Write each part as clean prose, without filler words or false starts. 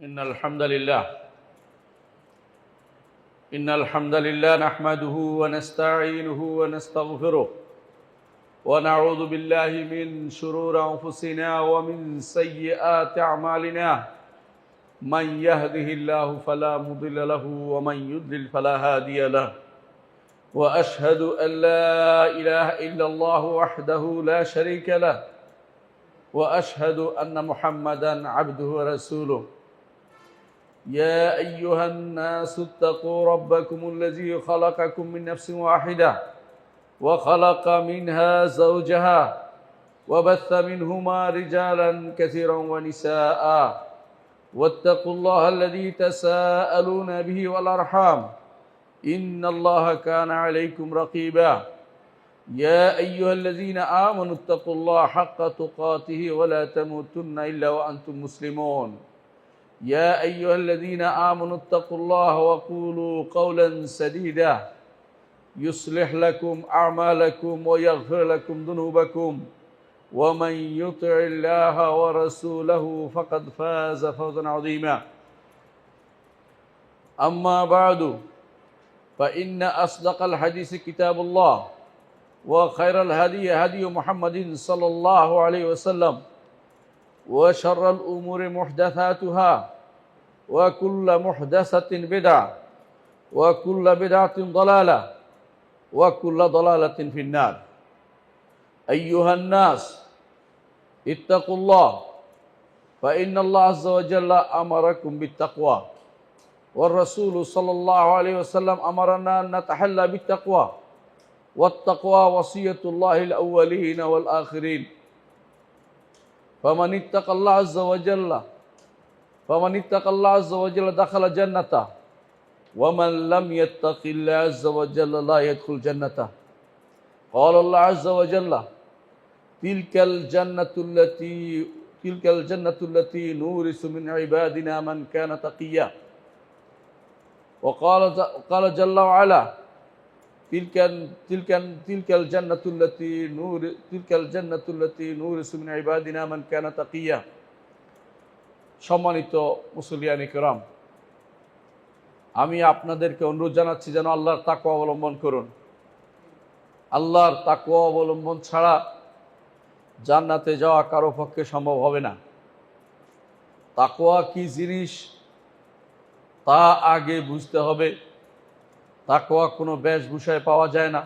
إن الحمد لله نحمده ونستعينه ونستغفره ونعوذ بالله من شرور أنفسنا ومن سيئات أعمالنا من يهده الله فلا مضل له ومن يضلل فلا هادي له وأشهد أن لا إله إلا الله وحده لا شريك له وأشهد أن محمدا عبده ورسوله يا أيها الناس اتقوا ربكم الذي خلقكم من نفس واحدة وخلق منها زوجها وبث منهما رجالا كثيرا ونساء واتقوا الله الذي تساءلون به والأرحام إن الله كان عليكم رقيبا يا أيها الذين آمنوا اتقوا الله حق تقاته ولا تموتن إلا وأنتم مسلمون يا أيها الذين آمنوا اتقوا الله وقولوا قولا سديدا يصلح لكم أعمالكم ويغفر لكم ذنوبكم ومن يطع الله ورسوله فقد فاز فوزا عظيما أما بعد فإن أصدق الحديث كتاب الله وخير الهدي هدي محمد صلى الله عليه وسلم وشر الأمور محدثاتها وكل محدثة بدعة وكل بدعة ضلالة وكل ضلالة في النار أيها الناس اتقوا الله فإن الله عز وجل أمركم بالتقوى والرسول صلى الله عليه وسلم أمرنا أن نتحلى بالتقوى والتقوى وصية الله الأولين والآخرين فمن اتقى الله عز وجل دخل جنته ومن لم يتق الله عز وجل لا يدخل جنته قال الله عز وجل تلك الجنة التي نورث من عبادنا من كان تقيا وقال جل وعلا تلك الجنة التي نورث من عبادنا من كان تقيا সম্মানিত মুসলিয়ান ইকরাম, আমি আপনাদেরকে অনুরোধ জানাচ্ছি যেন আল্লাহর তাকওয়া অবলম্বন করুন। আল্লাহর তাকওয়া অবলম্বন ছাড়া জান্নাতে যাওয়া কারো পক্ষে সম্ভব হবে না। তাকওয়া কি জিনিস তা আগে বুঝতে হবে। তাকওয়া কোনো বেশভূষায় পাওয়া যায় না,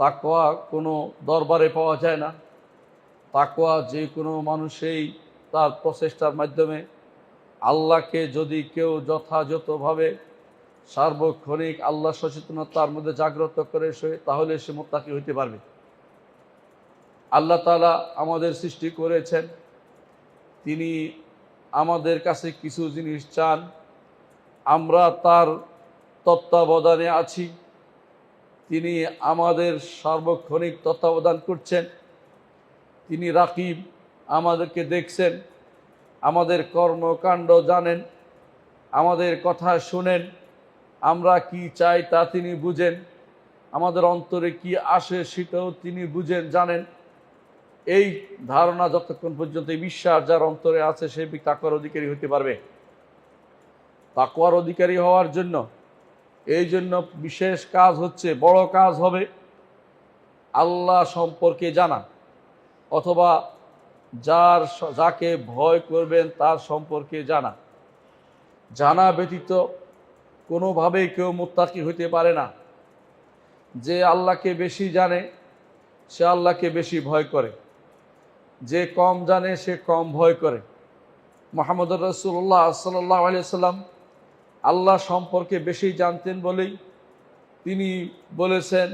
তাকওয়া কোনো দরবারে পাওয়া যায় না। তাকওয়া যে কোনো মানুষেই তার প্রচেষ্টার মাধ্যমে আল্লাহকে যদি কেউ যথাযথভাবে সার্বক্ষণিক আল্লাহ সচেতনতার মধ্যে জাগ্রত করে তাহলে সে মুত্তাকি হইতে পারবে। আল্লাহ তাআলা আমাদের সৃষ্টি করেছেন, তিনি আমাদের কাছে কিছু জিনিস চান, আমরা তার তত্ত্বাবধানে আছি, তিনি আমাদের সার্বক্ষণিক তত্ত্বাবধান করছেন, তিনি রাকিব, আমাদেরকে দেখছেন, আমাদের কর্মকাণ্ড জানেন, আমাদের কথা শুনেন, আমরা কি চাই তা তিনি বুঝেন, আমাদের অন্তরে কি আসে সেটাও তিনি বুঝেন, জানেন। এই ধারণা যতক্ষণ পর্যন্ত এই বিশ্বাস যার অন্তরে আছে সে তাকওয়ার অধিকারী হতে পারবে। তাকওয়ার অধিকারী হওয়ার জন্য এই জন্য বিশেষ কাজ হচ্ছে, বড় কাজ হবে আল্লাহ সম্পর্কে জানা, অথবা যাকে ভয় করবেন তার সম্পর্কে জানা। জানা ব্যতীত কোনোভাবেই কেউ মুত্তাকি হইতে পারে না। যে আল্লাহকে বেশি জানে সে আল্লাহকে বেশি ভয় করে, যে কম জানে সে কম ভয় করে। মুহাম্মদুর রাসূলুল্লাহ সাল্লাল্লাহু আলাইহি ওয়াসাল্লাম আল্লাহ সম্পর্কে বেশি জানতেন বলেই তিনি বলেছেন,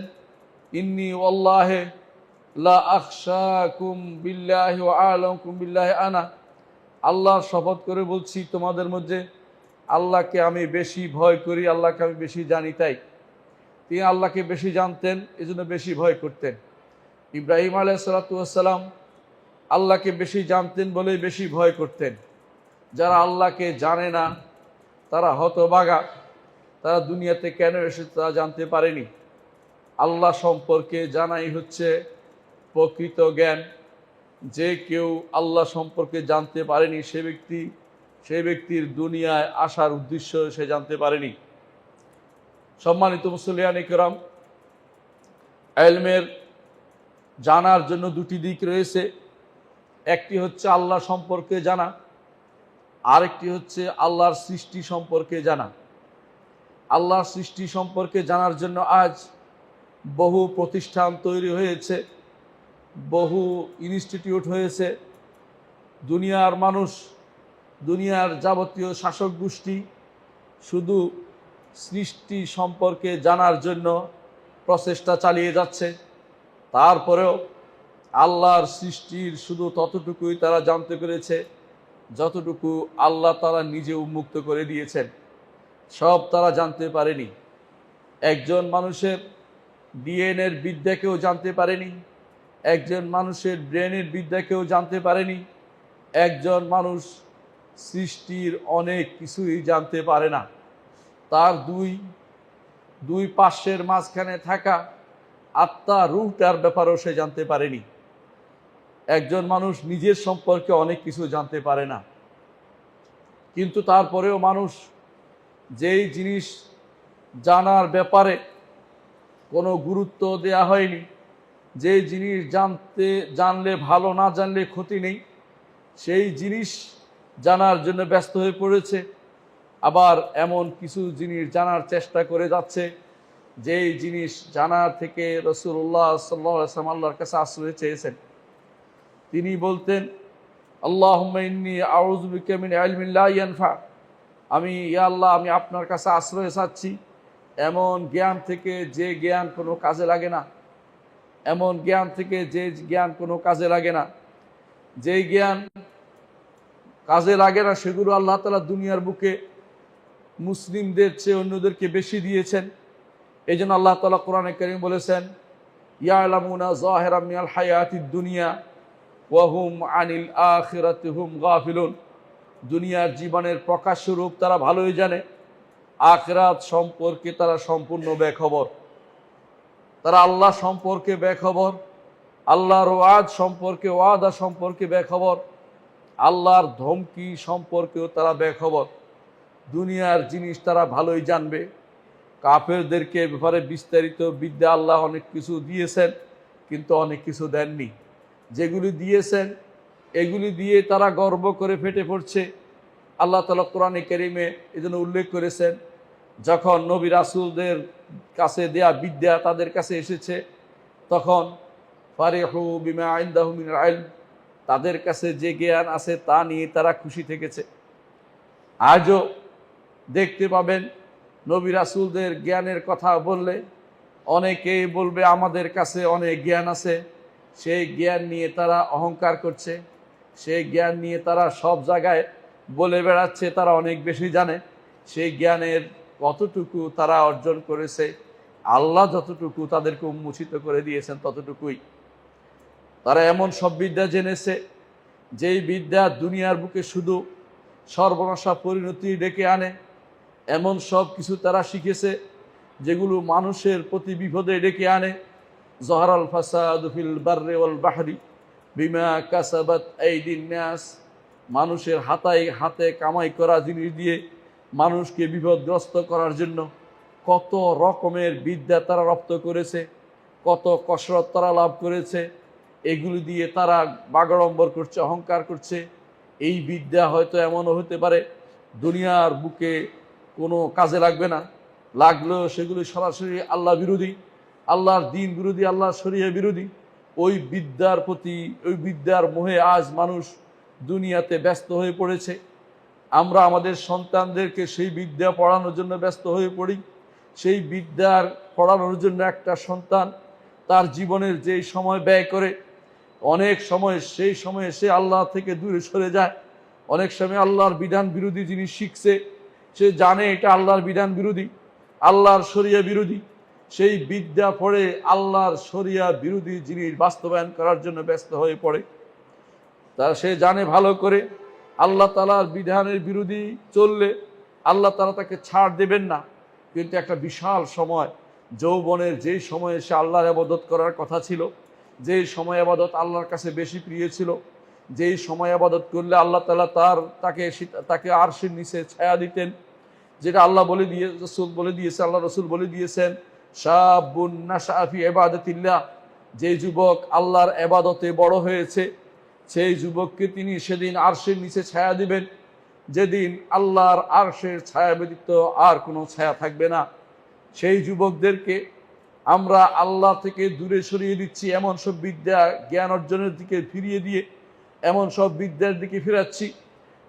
ইন্নী ওয়াল্লাহি লা আখশাকুম বিল্লাহি ওয়া আ'লামুকুম বিল্লাহি আনা। আল্লাহর শপথ করে বলছি, তোমাদের মধ্যে আল্লাহকে আমি বেশি ভয় করি, আল্লাহকে আমি বেশি জানি। তাই তিনি আল্লাহকে বেশি জানতেন, এজন্য বেশি ভয় করতেন। ইব্রাহিম আলাইহিস সালাতু ওয়াস সালাম আল্লাহকে বেশি জানতেন বলেই বেশি ভয় করতেন। যারা আল্লাহকে জানে না তারা হতভাগা, তারা দুনিয়াতে কেন এসেছে তা জানতে পারেনি। আল্লাহ সম্পর্কে জানাই হচ্ছে প্রকৃত জ্ঞান। যে কেউ আল্লাহ সম্পর্কে জানতে পারেনি সে ব্যক্তি সেই ব্যক্তির দুনিয়ায় আসার উদ্দেশ্য সে জানতে পারেনি। সম্মানিত মুসল্লিয়ান ইকরাম, ইলমের জানার জন্য দুটি দিক রয়েছে। একটি হচ্ছে আল্লাহ সম্পর্কে জানা, আরেকটি হচ্ছে আল্লাহর সৃষ্টি সম্পর্কে জানা। আল্লাহর সৃষ্টি সম্পর্কে জানার জন্য আজ বহু প্রতিষ্ঠান তৈরি হয়েছে, বহু ইনস্টিটিউট হয়েছে। দুনিয়ার মানুষ, দুনিয়ার যাবতীয় শাসক গোষ্ঠী শুধু সৃষ্টি সম্পর্কে জানার জন্য প্রচেষ্টা চালিয়ে যাচ্ছে। তারপরেও আল্লাহর সৃষ্টির শুধু ততটুকুই তারা জানতে পেরেছে যতটুকু আল্লাহ তারা নিজে উন্মুক্ত করে দিয়েছেন, সব তারা জানতে পারেনি। একজন মানুষের ডিএনএর বিদ্যাকেও জানতে পারেনি, একজন মানুষের ব্রেনের বিদ্যাকেও জানতে পারেনি, একজন মানুষ সৃষ্টির অনেক কিছুই জানতে পারে না। তার দুই পার্শ্বের মাঝখানে থাকা আত্মা রূহটার ব্যাপারেও সে জানতে পারেনি। একজন মানুষ নিজের সম্পর্কে অনেক কিছু জানতে পারে না, কিন্তু তারপরেও মানুষ যেই জিনিস জানার ব্যাপারে কোনো গুরুত্ব দেয়া হয়নি, যেই জিনিস জানলে ভালো, না জানলে ক্ষতি নেই, সেই জিনিস জানার জন্য ব্যস্ত হয়ে পড়েছে। আবার এমন কিছু জিনিস জানার চেষ্টা করে যাচ্ছে যেই জিনিস জানার থেকে রাসূলুল্লাহ সাল্লাল্লাহু আলাইহি ওয়াসাল্লাম আল্লাহর কাছে আশ্রয় চেয়েছেন। তিনি বলতেন, আল্লাহুম্মা ইন্নী আউযু বিকা মিন ইলমিন লা ইয়ানফা, ইয়া আল্লাহ, আমি আপনার কাছে আশ্রয় চাচ্ছি এমন জ্ঞান থেকে যে জ্ঞান কোনো কাজে লাগে না, এমন জ্ঞান থেকে যে জ্ঞান কোনো কাজে লাগে না। যেই জ্ঞান কাজে লাগে না সেগুলো আল্লাহ তাআলা দুনিয়ার বুকে মুসলিমদের চেয়ে অন্যদেরকে বেশি দিয়েছেন। এই জন্য আল্লাহ তাআলা কোরআনে কারীম বলেছেন, ইয়ালামুনা যাহিরাম মিনাল হায়াতিদ দুনিয়া ওয়া হুম আনিল আখিরাতি হুম গাফিলুন। দুনিয়ার জীবনের প্রকাশ্য রূপ তারা ভালোই জানে, আখিরাত সম্পর্কে তারা সম্পূর্ণ বেখবর। তারা আল্লাহ সম্পর্কে বেখবর, আল্লাহর ওয়াদা সম্পর্কে বেখবর, আল্লাহর ধমকি সম্পর্কেও তারা বেখবর। দুনিয়ার জিনিস তারা ভালোই জানবে। কাফেরদেরকে ব্যাপারে বিস্তারিত বিদ্যা আল্লাহ অনেক কিছু দিয়েছেন, কিন্তু অনেক কিছু দেননি। যেগুলি দিয়েছেন এগুলি দিয়ে তারা গর্ব করে ফেটে পড়ছে। আল্লাহ তাআলা কোরআনে কারীমে এজন্য উল্লেখ করেছেন, যখন নবী রাসূলদের কাছে দেয়া বিদ্যা তাদের কাছে এসেছে, তখন ফারিহু বিমা ইনদাহু মিনাল ইলম, তাদের কাছে যে জ্ঞান আছে তা নিয়ে তারা খুশি থেকেছে। আজও দেখতে পাবেন নবী রাসূলদের জ্ঞানের কথা বললে অনেকেই বলবে আমাদের কাছে অনেক জ্ঞান আছে। সেই জ্ঞান নিয়ে তারা অহংকার করছে, সেই জ্ঞান নিয়ে তারা সব জায়গায় বলে বেড়াচ্ছে তারা অনেক বেশি জানে। সেই জ্ঞানের কতটুকু তারা অর্জন করেছে, আল্লাহ যতটুকু তাদেরকে উন্মোচিত করে দিয়েছেন ততটুকুই। তারা এমন সব বিদ্যা জেনেছে যেই বিদ্যা দুনিয়ার বুকে শুধু সর্বনাশা পরিণতি ডেকে আনে। এমন সব কিছু তারা শিখেছে যেগুলো মানুষের প্রতি বিপদে ডেকে আনে। যহরাল ফাসাদু ফিল বাররি ওয়াল বাহরি বিমা কাসাবাত আইদিন নাস, মানুষের হাতে কামাই করা জিনিস দিয়ে মানুষকে বিপদগ্রস্ত করার জন্য কত রকমের বিদ্যা তারা রপ্ত করেছে, কত কসরত তারা লাভ করেছে। এগুলি দিয়ে তারা বাগাড়ম্বর করছে, অহংকার করছে। এই বিদ্যা হয়তো এমনও হতে পারে দুনিয়ার বুকে কোনো কাজে লাগবে না, লাগলেও সেগুলি সরাসরি আল্লাহ বিরোধী, আল্লাহর দ্বীন বিরোধী, আল্লাহর শরীয়ত বিরোধী। ওই বিদ্যার প্রতি, ওই বিদ্যার মোহে আজ মানুষ দুনিয়াতে ব্যস্ত হয়ে পড়েছে। আমরা আমাদের সন্তানদেরকে সেই বিদ্যা পড়ানোর জন্য ব্যস্ত হয়ে পড়ি। সেই বিদ্যার পড়ানোর জন্য একটা সন্তান তার জীবনের যেই সময় ব্যয় করে, অনেক সময় সেই সময়ে সে আল্লাহ থেকে দূরে সরে যায়। অনেক সময় আল্লাহর বিধান বিরোধী জিনিস শিখছে, সে জানে এটা আল্লাহর বিধান বিরোধী, আল্লাহর শরিয়া বিরোধী। সেই বিদ্যা পড়ে আল্লাহর শরিয়া বিরোধী জিনিস বাস্তবায়ন করার জন্য ব্যস্ত হয়ে পড়ে। তা সে জানে ভালো করে আল্লাহ তাআলার বিধানের বিরোধী চললে আল্লাহ তাআলা তাকে ছাড় দেবেন না। কিন্তু একটা বিশাল সময়, যৌবনের যেই সময়ে সে আল্লাহর ইবাদত করার কথা ছিল, যেই সময় ইবাদত আল্লাহর কাছে বেশি প্রিয় ছিল, যেই সময় আবাদত করলে আল্লাহ তাআলা তাকে আরশের নিচে ছায়া দিতেন, যেটা আল্লাহ বলে দিয়ে রসুল বলে দিয়েছে, আল্লাহ রসুল বলে দিয়েছেন, শাবুন নাশা ফি ইবাদাতিল্লাহ, যে যুবক আল্লাহর ইবাদতে বড় হয়েছে সেই যুবককে তিনি সেদিন আরশের নিচে ছায়া দিবেন, যেদিন আল্লাহর আরশের ছায়া ব্যতীত আর কোনো ছায়া থাকবে না। সেই যুবকদেরকে আমরা আল্লাহ থেকে দূরে সরিয়ে দিচ্ছি, এমন সব বিদ্যা জ্ঞান অর্জনের দিকে ফিরিয়ে দিয়ে এমন সব বিদ্যার দিকে ফিরাচ্ছি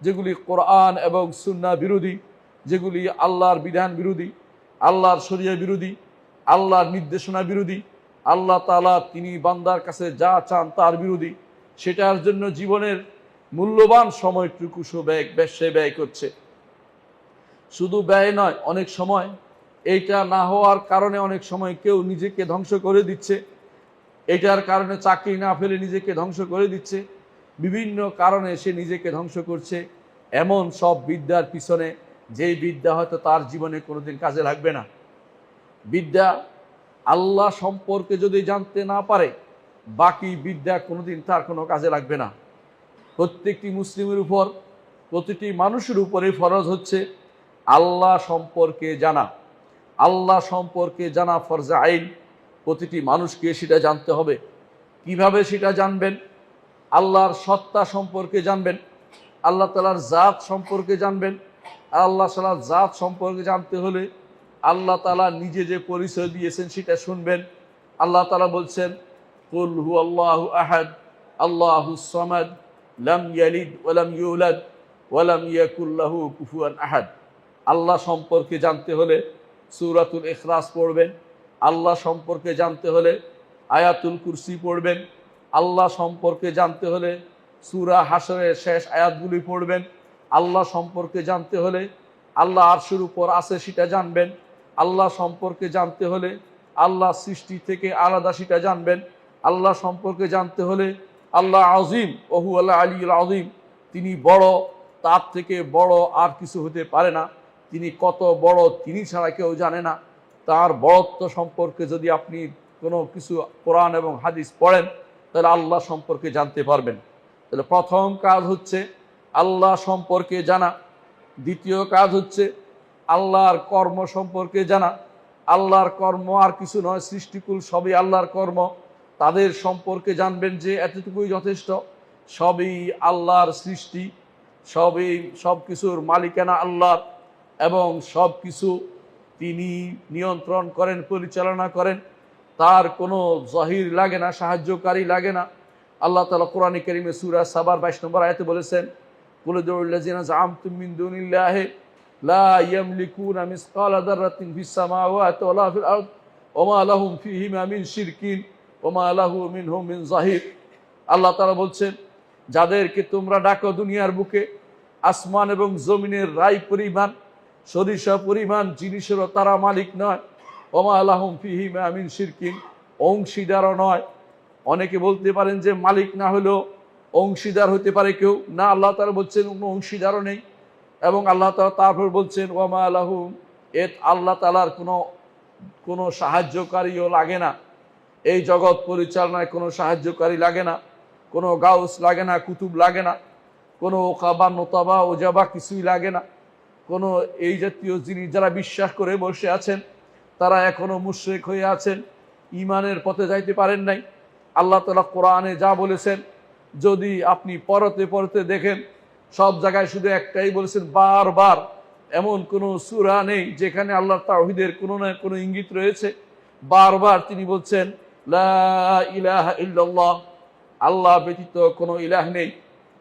যেগুলি কোরআন এবং সুন্নাহ বিরোধী, যেগুলি আল্লাহর বিধান বিরোধী, আল্লাহর শরিয়া বিরোধী, আল্লাহর নির্দেশনা বিরোধী, আল্লাহ তাআলা তিনি বান্দার কাছে যা চান তার বিরোধী। সেটার জন্য জীবনের মূল্যবান সময়টুকু সে ব্যয় করছে। শুধু ব্যয় নয়, অনেক সময় এইটা না হওয়ার কারণে অনেক সময় কেউ নিজেকে ধ্বংস করে দিচ্ছে, এটার কারণে চাকরি না ফেলে নিজেকে ধ্বংস করে দিচ্ছে, বিভিন্ন কারণে সে নিজেকে ধ্বংস করছে। এমন সব বিদ্যার পিছনে, যেই বিদ্যা হয়তো তার জীবনে কোনোদিন কাজে লাগবে না। বিদ্যা আল্লাহ সম্পর্কে যদি জানতে না পারে, বাকি বিদ্যা কোনোদিন তার কোনো কাজে লাগবে না। প্রত্যেকটি মুসলিমের উপর, প্রতিটি মানুষের উপরে ফরজ হচ্ছে আল্লাহ সম্পর্কে জানা। আল্লাহ সম্পর্কে জানা ফরজে আইন, প্রতিটি মানুষকে সেটা জানতে হবে। কিভাবে সেটা জানবেন? আল্লাহর সত্তা সম্পর্কে জানবেন, আল্লাহ তাআলার জাত সম্পর্কে জানবেন। আল্লাহ তাআলার জাত সম্পর্কে জানতে হলে আল্লাহ তাআলা নিজে যে পরিচয় দিয়েছেন সেটা শুনবেন। আল্লাহ তাআলা বলছেন, কুল হুয়াল্লাহু আহাদ আল্লাহুস সামাদ লাম ইয়ালিদ ওয়া লাম ইউলাদ ওয়া লাম ইয়াকুল লাহু কুফুয়ান আহাদ। আল্লাহ সম্পর্কে জানতে হলে সূরাতুল ইখলাস পড়বেন। আল্লাহ সম্পর্কে জানতে হলে আয়াতুল কুরসি পড়বেন। আল্লাহ সম্পর্কে জানতে হলে সূরা হাশরের শেষ আয়াতগুলি পড়বেন। আল্লাহ সম্পর্কে জানতে হলে আল্লাহ আরশের উপর আছে সেটা জানবেন। আল্লাহ সম্পর্কে জানতে হলে আল্লাহ সৃষ্টি থেকে আলাদা সেটা জানবেন। আল্লাহ সম্পর্কে জানতে হলে আল্লাহ আজিম ওহু আল্লাহ আলিউল আজিম, তিনি বড়, তার থেকে বড় আর কিছু হতে পারে না। তিনি কত বড় তিনি ছাড়া কেউ জানে না। তার বড়ত্ব সম্পর্কে যদি আপনি কোনো কিছু কোরআন এবং হাদিস পড়েন তাহলে আল্লাহ সম্পর্কে জানতে পারবেন। তাহলে প্রথম কাজ হচ্ছে আল্লাহ সম্পর্কে জানা। দ্বিতীয় কাজ হচ্ছে আল্লাহর কর্ম সম্পর্কে জানা। আল্লাহর কর্ম আর কিছু নয়, সৃষ্টিকুল সবই আল্লাহর কর্ম। তাদের সম্পর্কে জানবেন যে এতটুকুই যথেষ্ট, সবই আল্লাহর সৃষ্টি, সব কিছুর মালিকানা আল্লাহর, এবং সব কিছু তিনি নিয়ন্ত্রণ করেন, পরিচালনা করেন। তার কোনো জহির লাগে না, সাহায্যকারী লাগে না। আল্লাহ তাআলা কোরআনে কারীমে সূরা সাবার 22 নম্বর আয়াতে বলেছেন, কুল উদউল্লাযিনা যাআমতুম মিন দুনিল্লাহি লা ইয়ামলিকুনা মিসকালা যাররাতিন ফিস সামাওয়াতি ওয়ালা ফিল আরদ ওয়া মা লাহুম ফীহিমা মিন শিরকিন ওয়া মা লাহু মিনহুম মিন যাহির। আল্লাহ তাআলা বলছেন, যাদেরকে তোমরা ডাকো দুনিয়ার বুকে, আসমান এবং জমিনের রাই পরিমাণ, সরিষা পরিমাণ জিনিসেরও তারা মালিক নয়। ওয়া মা লাহুম ফীহিমা মিন শিরকিন, অংশীদারও নয়। অনেকে বলতে পারেন যে মালিক না হলেও অংশীদার হতে পারে কেউ, না, আল্লাহ তাআলা বলছেন কোনো অংশীদারও নেই। এবং আল্লাহ তাআলা তারপর বলছেন ওয়া মা লাহুম, আল্লাহ তাআলার কোনো সাহায্যকারীও লাগে না। এই জগৎ পরিচালনায় কোনো সাহায্যকারী লাগে না, কোনো গাউস লাগে না, কুতুব লাগে না, কোনো ওকাবা নোতাবা ওজাবা কিছুই লাগে না। কোনো এই জাতীয় জিনিস যারা বিশ্বাস করে বসে আছেন তারা এখনো মুশরিক হয়ে আছেন, ঈমানের পথে যাইতে পারেন নাই। আল্লাহ তাআলা কোরআনে যা বলেছেন যদি আপনি পড়তে দেখেন, সব জায়গায় শুধু একটাই বলেছেন, বারবার এমন কোনো সূরা নেই যেখানে আল্লাহ তাওহীদের কোনো না কোনো ইঙ্গিত রয়েছে। বারবার তিনি বলছেন লা ইলাহা ইল্লাল্লাহ, আল্লাহ ব্যতীত কোনো ইলাহ নেই,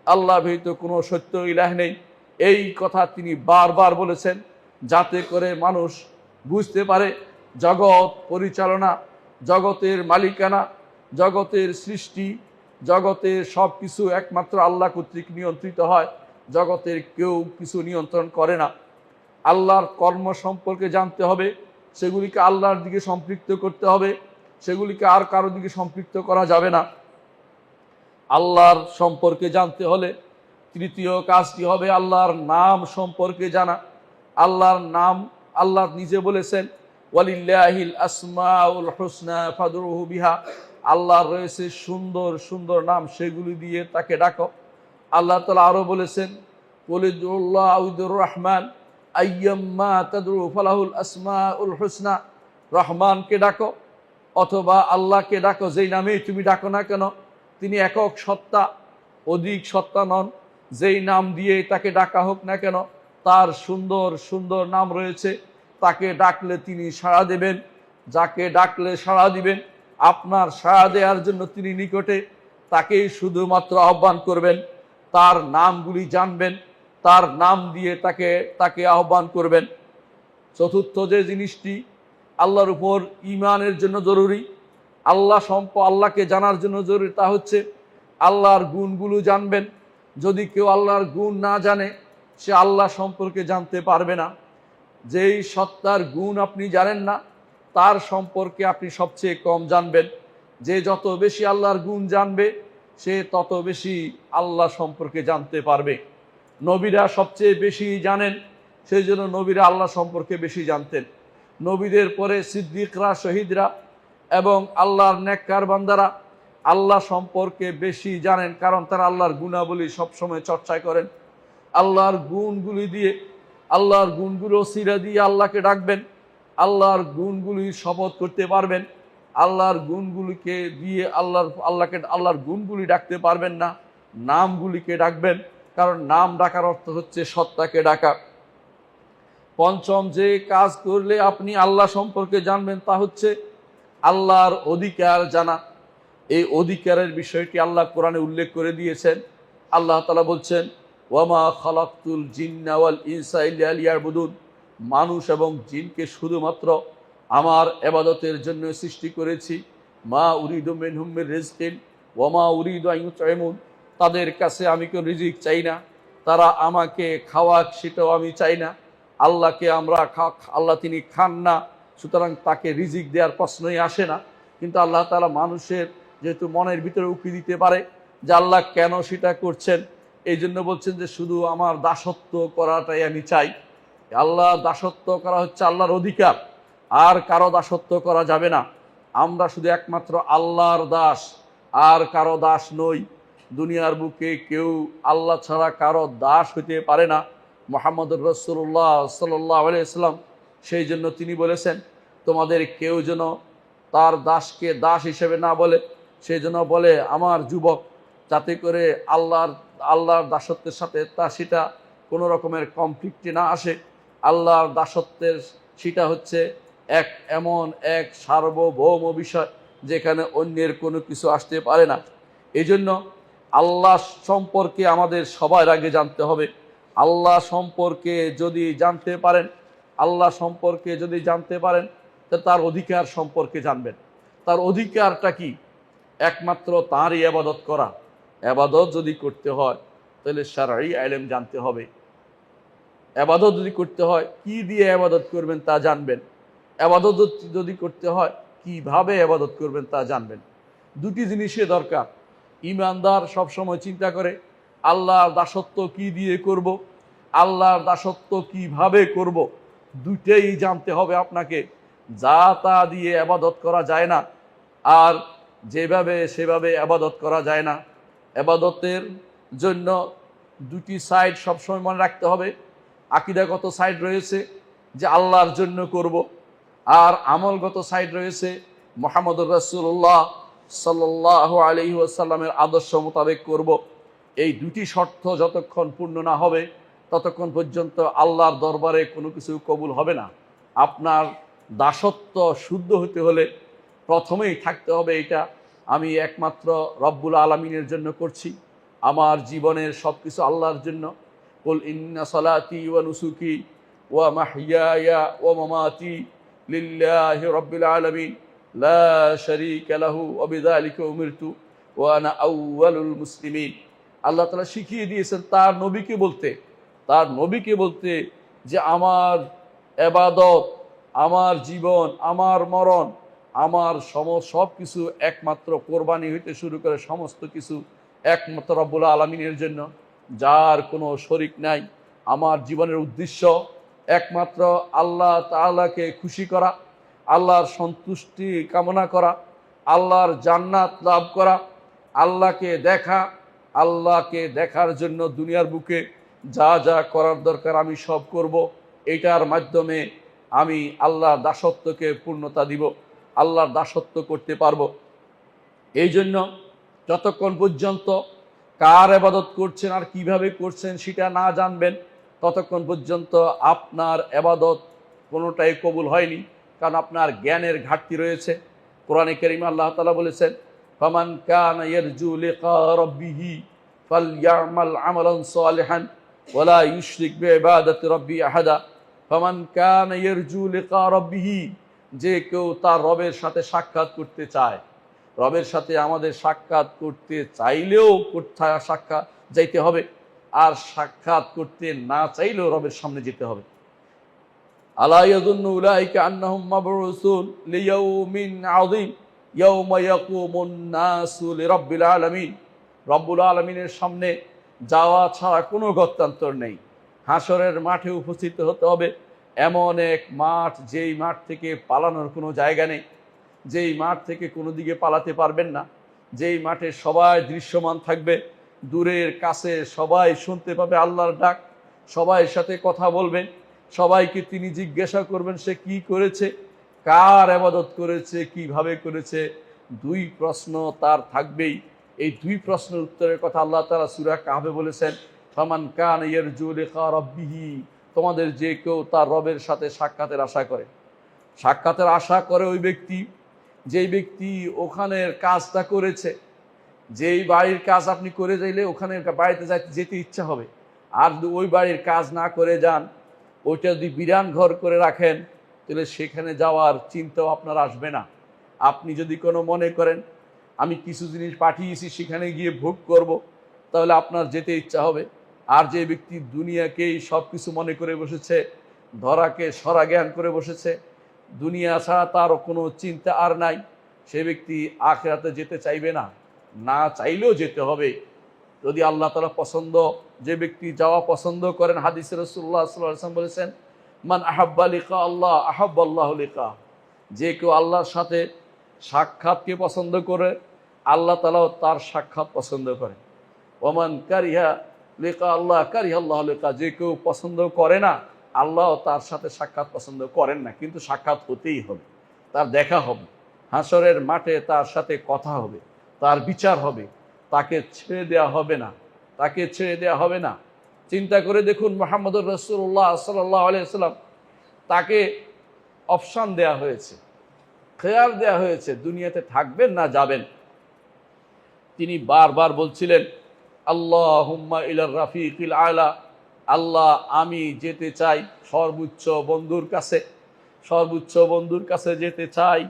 আল্লাহ ব্যতীত কোনো সত্য ইলাহ নেই। এই কথা তিনি বারবার বলেছেন যাতে করে মানুষ বুঝতে পারে জগৎ পরিচালনা, জগতের মালিকানা, জগতের সৃষ্টি, জগতের সব কিছু একমাত্র আল্লাহ কর্তৃক নিয়ন্ত্রিত হয়। জগতের কেউ কিছু নিয়ন্ত্রণ করে না। আল্লাহর কর্ম সম্পর্কে জানতে হবে, সেগুলিকে আল্লাহর দিকে সম্পৃক্ত করতে হবে, সেগুলিকে আর কারোর দিকে সম্পৃক্ত করা যাবে না। আল্লাহর সম্পর্কে জানতে হলে তৃতীয় কাজটি হবে আল্লাহর নাম সম্পর্কে জানা। আল্লাহর নাম, আল্লাহ নিজে বলেছেন ওয়ালিল্লাহিল আসমাউল হুসনা ফাদউহু বিহা, আল্লাহর রয়েছে সুন্দর সুন্দর নাম, সেগুলি দিয়ে তাকে ডাকো। আল্লাহ তাআলা আরো বলেছেন, কুলিদুল্লাহ আউদুর রহমান আইয়াম্মা তাদউ ফালাহুল আসমাউল হুসনা। রহমানকে ডাকো অথবা আল্লাহকে ডাকো, যেই নামেই তুমি ডাকো না কেন, তিনি একক সত্তা, অধিক সত্তা নন। যেই নাম দিয়ে তাকে ডাকা হোক না কেন, তার সুন্দর সুন্দর নাম রয়েছে। তাকে ডাকলে তিনি সাড়া দেবেন, যাকে ডাকলে সাড়া দিবেন। আপনার সাড়া দেওয়ার জন্য তিনি নিকটে, তাকেই শুধুমাত্র আহ্বান করবেন, তার নামগুলি জানবেন, তার নাম দিয়ে তাকে আহ্বান করবেন। চতুর্থ যে জিনিসটি আল্লাহর উপর ঈমানের জন্য জরুরি, আল্লাহকে জানার জন্য জরুরি, তা হচ্ছে আল্লাহর গুণগুলো জানবেন। যদি কেউ আল্লাহর গুণ না জানে, সে আল্লাহ সম্পর্কে জানতে পারবে না। যেই সত্তার গুণ আপনি জানেন না, তার সম্পর্কে আপনি সবচেয়ে কম জানবেন। যে যত বেশি আল্লাহর গুণ জানবে, সে তত বেশি আল্লাহ সম্পর্কে জানতে পারবে। নবীরা সবচেয়ে বেশি জানেন, সেই জন্য নবীরা আল্লাহ সম্পর্কে বেশি জানতেন। নবীদের পরে সিদ্দিকরা, শহীদরা এবং আল্লাহর নেককার বান্দারা আল্লাহ সম্পর্কে বেশি জানেন, কারণ তারা আল্লাহর গুণাবলী সবসময় চর্চা করেন। আল্লাহর গুণগুলি দিয়ে, আল্লাহর গুণগুলো সিরা দিয়ে আল্লাহকে ডাকবেন, আল্লাহর গুণগুলি শপথ করতে পারবেন। আল্লাহর গুণগুলিকে দিয়ে আল্লাহর গুণগুলি ডাকতে পারবেন না, নামগুলিকে ডাকবেন, কারণ নাম ডাকার অর্থ হচ্ছে সত্তাকে ডাকা। পঞ্চম যে কাজ করলে আপনি আল্লাহ সম্পর্কে জানবেন, তা হচ্ছে আল্লাহর অধিকার জানা। এই অধিকারের বিষয়টি আল্লাহ কোরআনে উল্লেখ করে দিয়েছেন। আল্লাহ তাআলা বলছেন, ওয়ামা খালাকতুল জিন্না ওয়াল ইনসা ইল্লা লিয়াবুদুন। মানুষ এবং জিনকে শুধুমাত্র আমার ইবাদতের জন্য সৃষ্টি করেছি। মা উরিদু মিনহুম মির রিজকিন ওয়ামা উরিদু আন ইউতঈমুন। তাদের কাছে আমি কোনো রিজিক চাই না, তারা আমাকে খাওয়াক সেটাও আমি চাই না। আল্লাহকে আল্লাহ তিনি খান না, সুতরাং তাকে রিজিক দেওয়ার প্রশ্নই আসে না। কিন্তু আল্লাহ তাআলা মানুষের যেহেতু মনের ভিতরে উকি দিতে পারে যে আল্লাহ কেন সেটা করছেন, এই জন্য বলছেন যে শুধু আমার দাসত্ব করাটাই আমি চাই। আল্লাহ দাসত্ব করা হচ্ছে আল্লাহর অধিকার, আর কারো দাসত্ব করা যাবে না। আমরা শুধু একমাত্র আল্লাহর দাস, আর কারো দাস নই। দুনিয়ার বুকে কেউ আল্লাহ ছাড়া কারো দাস হইতে পারে না। মুহাম্মদুর রাসূলুল্লাহ সাল্লাল্লাহু আলাইহি ওয়াসাল্লাম সেই জন্য তিনি বলেছেন, তোমাদের কেউ যেন তার দাসকে দাস হিসেবে না বলে, সেই জন্য বলে আমার যুবক, যাতে করে আল্লাহর দাসত্বের সাথে সেটা কোনো রকমের কনফ্লিক্টে না আসে। আল্লাহর দাসত্বের সেটা হচ্ছে এমন এক সার্বভৌম বিষয় যেখানে অন্যের কোনো কিছু আসতে পারে না। এই জন্য আল্লাহ সম্পর্কে আমাদের সবার আগে জানতে হবে। আল্লাহ সম্পর্কে যদি জানতে পারেন, তার অধিকার সম্পর্কে জানবেন। তার অধিকারটা কি? একমাত্র তাঁরই ইবাদত করা। ইবাদত যদি করতে হয় তাহলে শারঈ ইলম জানতে হবে। ইবাদত যদি করতে হয় কি দিয়ে ইবাদত করবেন তা জানবেন। ইবাদত যদি করতে হয় কিভাবে ইবাদত করবেন তা জানবেন। দুটি জিনিসই দরকার। ঈমানদার সবসময় চিন্তা করে আল্লাহর দাসত্ব কি দিয়ে করব, আল্লাহর দাসত্ব কিভাবে করব, দুটেই জানতে হবে আপনাকে। যা তা দিয়ে ইবাদত করা যায় না, আর যেভাবে সেভাবে ইবাদত করা যায় না। ইবাদতের জন্য দুটি সাইড সবসময় মনে রাখতে হবে। আকীদাগত সাইড রয়েছে যে আল্লাহর জন্য করব, আর আমলগত সাইড রয়েছে মুহাম্মদুর রাসূলুল্লাহ সাল্লাল্লাহু আলাইহি ওয়াসাল্লামের আদর্শ মোতাবেক করব। এই দুটি শর্ত যতক্ষণ পূর্ণ না হবে ততক্ষণ পর্যন্ত আল্লাহর দরবারে কোনো কিছু কবুল হবে না। আপনার দাসত্ব শুদ্ধ হতে হলে প্রথমেই থাকতে হবে এটা, আমি একমাত্র রব্বুল আলামিনের জন্য করছি, আমার জীবনের সব কিছু আল্লাহর জন্য। কুল ইন্না সালাতি ওয়া নুসুকি ওয়া মাহইয়ায়া ওয়া মামাতি লিল্লাহি রাব্বিল আলামিন লা শারীকা লাহু ওয়া বিযালিকা উমিরতু ওয়া আনা আউয়ালুল মুসলিমিন। আল্লাহ তাআলা শিখিয়ে দিয়েছেন তার নবীকে বলতে যে আমার ইবাদত, আমার জীবন, আমার মরণ, আমার সব কিছু একমাত্র কোরবানি হইতে শুরু করে সমস্ত কিছু একমাত্র রব্বুল আলামিনের জন্য, যার কোনো শরিক নাই। আমার জীবনের উদ্দেশ্য একমাত্র আল্লাহ তাআলাকে খুশি করা, আল্লাহর সন্তুষ্টি কামনা করা, আল্লাহর জান্নাত লাভ করা, আল্লাহকে দেখা, আল্লাহকে দেখার জন্য দুনিয়ার বুকে যা যা করার দরকার আমি সব করব, এটার মাধ্যমে আমি আল্লাহর দাসত্বকে পূর্ণতা দিব, আল্লাহর দাসত্ব করতে পারবো। এই জন্য যতক্ষণ পর্যন্ত কার ইবাদত করছেন আর কিভাবে করছেন সেটা না জানবেন, ততক্ষণ পর্যন্ত আপনার ইবাদত কোনোটাই কবুল হয়নি, কারণ আপনার জ্ঞানের ঘাটতি রয়েছে। কোরআনে কারীমে আল্লাহ তাআলা বলেছেন, ফামান কানা ইয়ারজু লিকা রাব্বিহি ফালইয়ামাল আমালান সালিহান ওয়ালা ইউশরিক বিইবাদাতি রাব্বি আহাদা। ফামান কানা ইয়ারজু লিকা রাব্বিহি, যে কেউ তার রবের সাথে সাক্ষাৎ করতে চায়, রবের সাথে আমাদের সাক্ষাৎ করতে চাইলেও কোথায় সাক্ষাৎ যাইতে হবে, আর সাক্ষাৎ করতে না চাইলেও রবের সামনে যেতে হবে। আলা ইয়াযুন্নু উলাইকা আন্নাহুম মাবউসুন লিয়াউমিন আযীম ইয়াওমা ইয়াকুমুন নাসু লিরাব্বিল আলামিন। রব্বুল আলামিনের সামনে যাওয়া ছাড়া কোনো গত্যন্তর নেই। হাসরের মাঠে উপস্থিত হতে হবে, এমন এক মাঠ যেই মাঠ থেকে পালানোর কোনো জায়গা নেই, যেই মাঠ থেকে কোনো দিকে পালাতে পারবেন না, যেই মাঠে সবাই দৃশ্যমান থাকবে, দূরের কাছে সবাই শুনতে পাবে আল্লাহর ডাক, সবাই সাথে কথা বলবেন, সবাইকে তিনি জিজ্ঞাসা করবেন সে কি করেছে, কার ইবাদত করেছে, কিভাবে করেছে। দুই প্রশ্ন তার থাকবেই। এই দুই প্রশ্নের উত্তরের কথা আল্লাহ তাআলা সূরা কাহফে বলেছেন, ফামান কানা ইয়ারজু লিকা রাব্বিহি, তোমাদের যে কেউ তার রবের সাথে সাক্ষাতের আশা করে। সাক্ষাতের আশা করে ওই ব্যক্তি, যেই ব্যক্তি ওখানের কাজটা করেছে। যেই বাড়ির কাজ আপনি করে যাইলে ওখানে বাড়িতে যেতে ইচ্ছা হবে, আর ওই বাড়ির কাজ না করে যান, ওইটা যদি বিরান ঘর করে রাখেন, তাহলে সেখানে যাওয়ার চিন্তাও আপনার আসবে না। আপনি যদি কোনো মনে করেন আমি কিছু জিনিস পাঠিয়েছি সেখানে গিয়ে ভোগ করব, তাহলে আপনার যেতে ইচ্ছা হবে। আর যে ব্যক্তি দুনিয়াকেই সব কিছু মনে করে বসেছে, ধরাকে সরা জ্ঞান করে বসেছে, দুনিয়া ছাড়া তার কোনো চিন্তা আর নাই, সে ব্যক্তি আখিরাতে যেতে চাইবে না, না চাইলেও যেতে হবে। যদি আল্লাহ তাআলা পছন্দ, যে ব্যক্তি যাওয়া পছন্দ করেন, হাদিসে রাসূলুল্লাহ সাল্লাল্লাহু আলাইহি ওয়াসাল্লাম বলেছেন, মান আহাব্বা লিকা আল্লাহ আহাব্বাল্লাহু লিকা। যে কেউ আল্লাহর সাথে সাক্ষাৎকে পছন্দ করে, আল্লাহ তাআলাও তার সাক্ষাৎ পছন্দ করে। ওমান কারিহা লিকা আল্লাহ কারিহাল্লাহু লিকা। যে কেউ পছন্দ করে না, আল্লাহ তার সাথে সাক্ষাৎ পছন্দ করেন না, কিন্তু সাক্ষাৎ হতেই হবে, তার দেখা হবে, হাসরের মাঠে তার সাথে কথা হবে, তার বিচার হবে, তাকে ছেড়ে দেওয়া হবে না, তাকে ছেড়ে দেওয়া হবে না। চিন্তা করে দেখুন, মুহাম্মদুর রাসূলুল্লাহ সাল্লাল্লাহু আলাইহি ওয়াসাল্লাম, তাকে অপশন দেয়া হয়েছে, খেয়াল দেয়া হয়েছে, দুনিয়াতে থাকবেন না যাবেন। তিনি বারবার বলছিলেন, আল্লাহুম্মা ইলার রাফিকিল আলা, আল্লাহ আমি যেতে চাই সর্বোচ্চ বন্ধুর কাছে, সর্বোচ্চ বন্ধুর কাছে যেতে চাই।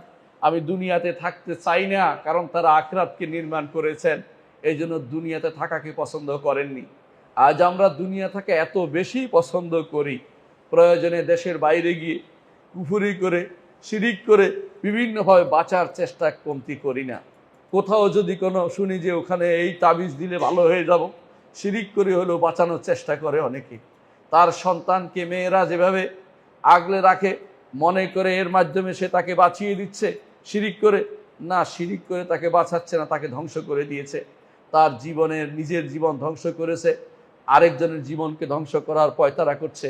আমি দুনিয়াতে থাকতে চাই না, কারণ তারা আখিরাতকে নির্মাণ করেছেন, এই জন্য দুনিয়াতে থাকাকে পছন্দ করেননি। আজ আমরা দুনিয়া থেকে এত বেশি পছন্দ করি, প্রয়োজনে দেশের বাইরে গিয়ে কুফরি করে, শিরিক করে বিভিন্নভাবে বাঁচার চেষ্টা কমতি করি না। কোথাও যদি কোনো শুনি যে ওখানে এই তাবিজ দিলে ভালো হয়ে যাব, শিরিক করে হলেও বাঁচানোর চেষ্টা করে অনেকে। তার সন্তানকে মেয়েরা যেভাবে আগলে রাখে, মনে করে এর মাধ্যমে সে তাকে বাঁচিয়ে দিচ্ছে, শিরিক করে না, শিরিক করে তাকে বাঁচাচ্ছে না, তাকে ধ্বংস করে দিয়েছে। তার জীবনের নিজের জীবন ধ্বংস করেছে, আরেকজনের জীবনকে ধ্বংস করার পয়তারা করছে।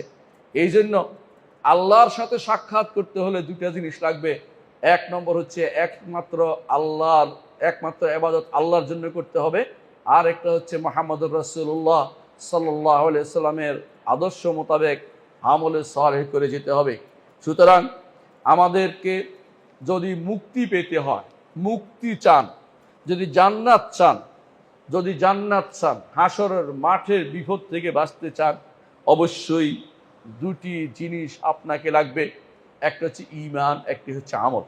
এই জন্য আল্লাহর সাথে সাক্ষাৎ করতে হলে দুটা জিনিস লাগবে। এক নম্বর হচ্ছে একমাত্র ইবাদত আল্লাহর জন্য করতে হবে, আর একটা হচ্ছে মুহাম্মদুর রাসূলুল্লাহ সাল্লাল্লাহু আলাইহি সাল্লামের আদর্শ মোতাবেক আমলে সালেহ করে যেতে হবে। সুতরাং আমাদেরকে যদি মুক্তি পেতে হয়, মুক্তি চান, যদি জান্নাত চান, হাসরের মাঠের বিপদ থেকে বাঁচতে চান, অবশ্যই দুটি জিনিস আপনাকে লাগবে। একটা হচ্ছে ঈমান, একটি হচ্ছে আমল।